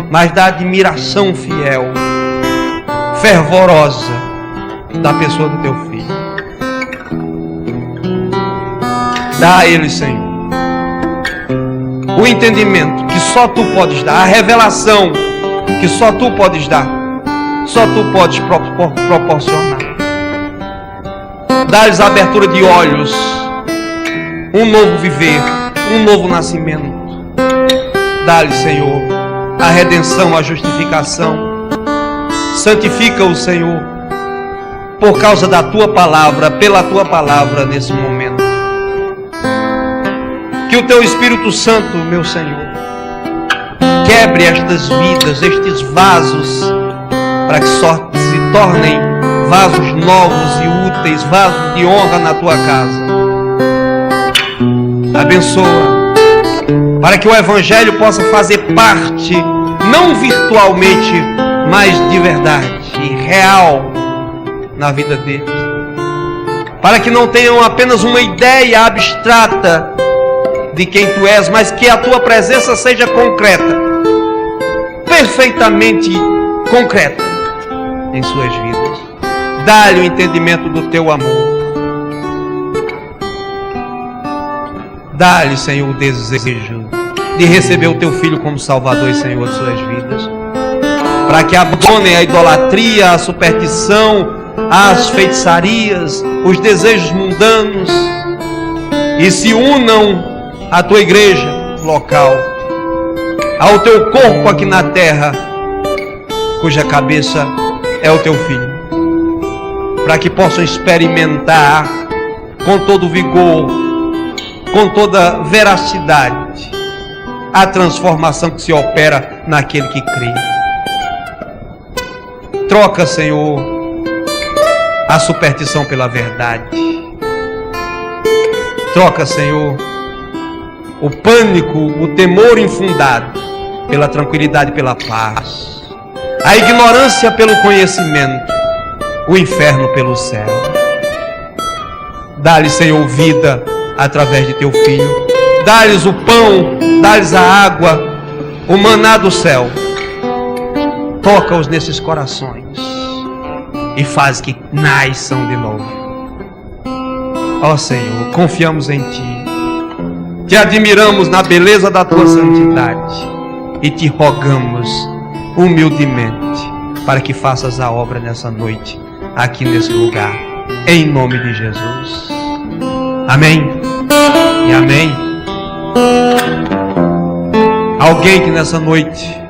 mas da admiração fiel, fervorosa da pessoa do teu filho. Dá a ele, Senhor, o entendimento que só tu podes dar, a revelação que só tu podes dar, só tu podes proporcionar. Dá-lhes a abertura de olhos, um novo viver, um novo nascimento. Dá-lhes, Senhor, a redenção, a justificação. Santifica-o, Senhor, por causa da tua palavra, pela tua palavra nesse momento. Que o teu Espírito Santo, meu Senhor, quebre estas vidas, estes vasos, para que só se tornem vasos novos e úteis, vasos de honra na tua casa. Abençoa, para que o Evangelho possa fazer parte, não virtualmente, mas de verdade, real, na vida deles. Para que não tenham apenas uma ideia abstrata de quem tu és, mas que a tua presença seja concreta, perfeitamente concreta em suas vidas. Dá-lhe o entendimento do teu amor. Dá-lhe, Senhor, o desejo de receber o teu Filho como Salvador e Senhor de suas vidas, para que abandonem a idolatria, a superstição, as feitiçarias, os desejos mundanos e se unam à tua igreja local, ao teu corpo aqui na terra, cuja cabeça é o teu Filho, para que possam experimentar com todo vigor, com toda veracidade, a transformação que se opera naquele que crê. Troca, Senhor, a superstição pela verdade. Troca, Senhor, o pânico, o temor infundado pela tranquilidade e pela paz. A ignorância pelo conhecimento, o inferno pelo céu. Dá-lhe, Senhor, vida através de teu Filho. Dá-lhes o pão, dá-lhes a água, o maná do céu. Toca-os nesses corações e faz que nasçam de novo. Ó Senhor, confiamos em Ti, Te admiramos na beleza da Tua santidade e Te rogamos humildemente para que faças a obra nessa noite, aqui nesse lugar, em nome de Jesus. Amém e amém. Alguém que nessa noite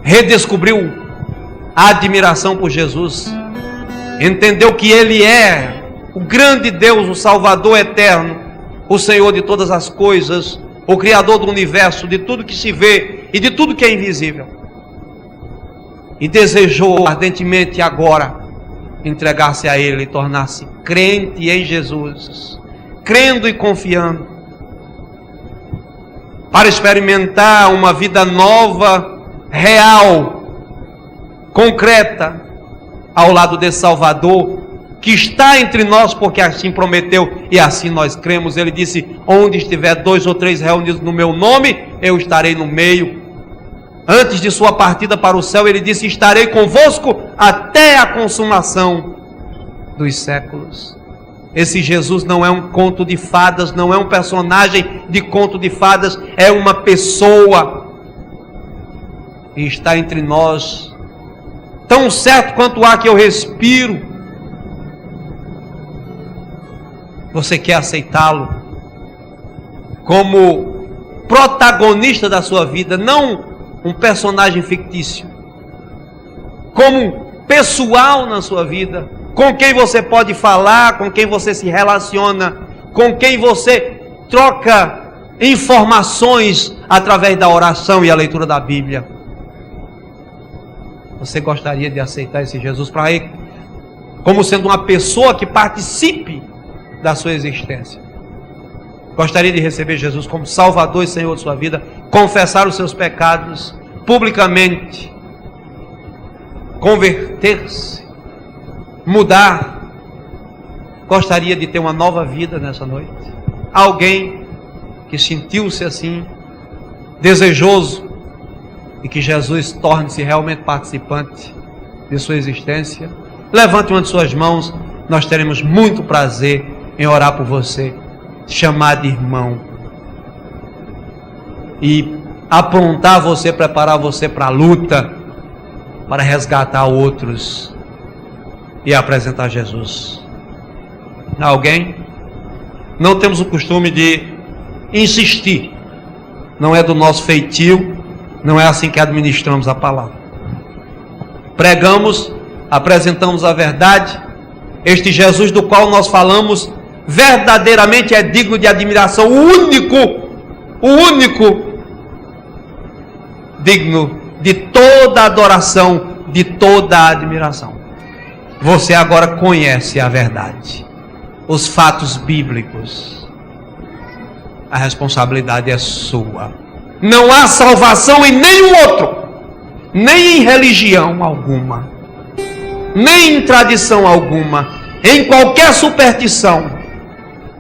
redescobriu a admiração por Jesus, entendeu que Ele é o grande Deus, o Salvador eterno, o Senhor de todas as coisas, o Criador do universo, de tudo que se vê e de tudo que é invisível, e desejou ardentemente agora entregar-se a Ele e tornar-se crente em Jesus, crendo e confiando, para experimentar uma vida nova, real, concreta, ao lado desse Salvador, que está entre nós, porque assim prometeu, e assim nós cremos. Ele disse, onde estiver 2 ou 3 reunidos no meu nome, eu estarei no meio. Antes de sua partida para o céu, ele disse, estarei convosco até a consumação dos séculos. Esse Jesus não é um conto de fadas, não é um personagem de conto de fadas, é uma pessoa, e está entre nós, tão certo quanto há que eu respiro. Você quer aceitá-lo como protagonista da sua vida, não um personagem fictício, como pessoal na sua vida, com quem você pode falar, com quem você se relaciona, com quem você troca informações através da oração e a leitura da Bíblia? Você gostaria de aceitar esse Jesus para ele como sendo uma pessoa que participe da sua existência? Gostaria de receber Jesus como Salvador e Senhor de sua vida, confessar os seus pecados publicamente, converter-se, mudar? Gostaria de ter uma nova vida nessa noite? Alguém que sentiu-se assim, desejoso, e que Jesus torne-se realmente participante de sua existência, levante uma de suas mãos, nós teremos muito prazer em orar por você, chamar de irmão, e aprontar você, preparar você para a luta, para resgatar outros e apresentar Jesus. Alguém? Não temos o costume de insistir, não é do nosso feitio, não é assim que administramos a palavra. Pregamos, apresentamos a verdade. Este Jesus do qual nós falamos verdadeiramente é digno de admiração, o único digno de toda adoração, de toda admiração. Você agora conhece a verdade, os fatos bíblicos. A responsabilidade é sua. Não há salvação em nenhum outro, nem em religião alguma, nem em tradição alguma, em qualquer superstição.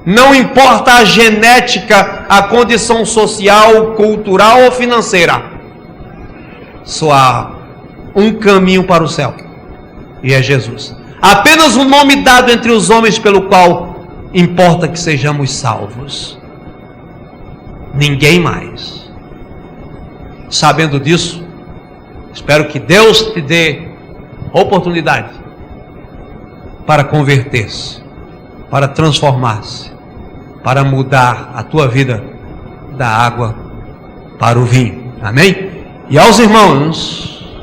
Não importa a genética, a condição social, cultural ou financeira. Só há um caminho para o céu, e é Jesus. Apenas um nome dado entre os homens pelo qual importa que sejamos salvos. Ninguém mais. Sabendo disso, espero que Deus te dê oportunidade para converter-se, para transformar-se, para mudar a tua vida da água para o vinho. Amém? E aos irmãos,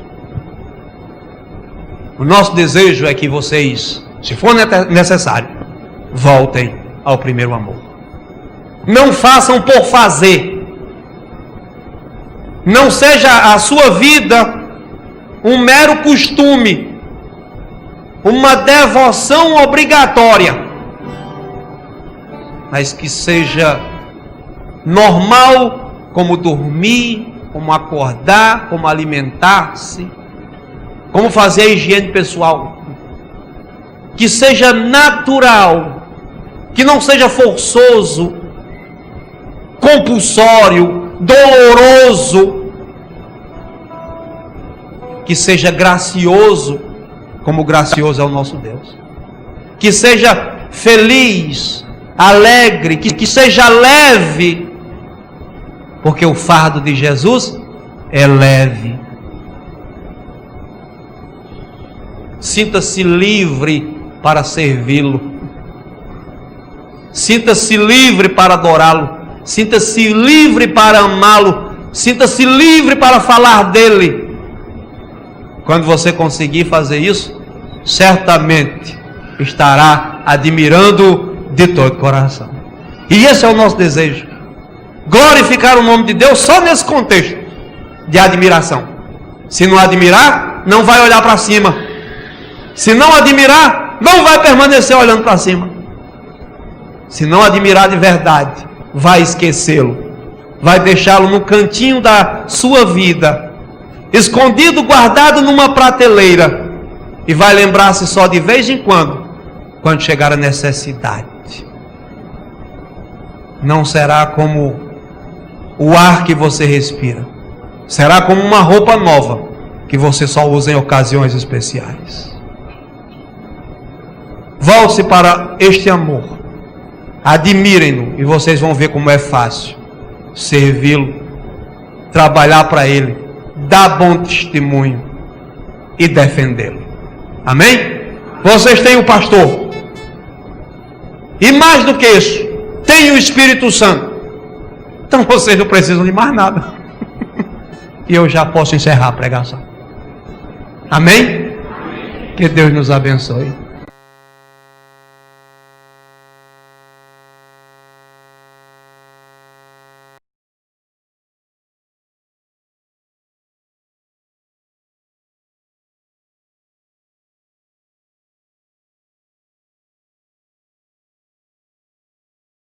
o nosso desejo é que vocês, se for necessário, voltem ao primeiro amor. Não façam por fazer. Não seja a sua vida um mero costume, uma devoção obrigatória, mas que seja normal, como dormir, como acordar, como alimentar-se, como fazer a higiene pessoal. Que seja natural, que não seja forçoso, compulsório, doloroso, que seja gracioso, como gracioso é o nosso Deus, que seja feliz, alegre, que seja leve, porque o fardo de Jesus é leve. Sinta-se livre para servi-lo, sinta-se livre para adorá-lo, sinta-se livre para amá-lo, sinta-se livre para falar dele. Quando você conseguir fazer isso, certamente estará admirando de todo o coração. E esse é o nosso desejo, glorificar o nome de Deus só nesse contexto de admiração. Se não admirar, não vai olhar para cima. Se não admirar, não vai permanecer olhando para cima. Se não admirar de verdade, vai esquecê-lo, vai deixá-lo no cantinho da sua vida, escondido, guardado numa prateleira, e vai lembrar-se só de vez em quando chegar a necessidade. Não será como o ar que você respira, será como uma roupa nova que você só usa em ocasiões especiais. Volte-se para este amor, admirem-no, e vocês vão ver como é fácil servi-lo, trabalhar para ele, dar bom testemunho e defendê-lo. Amém? Vocês têm o pastor, e mais do que isso, tem o Espírito Santo. Então vocês não precisam de mais nada. E eu já posso encerrar a pregação. Amém? Que Deus nos abençoe.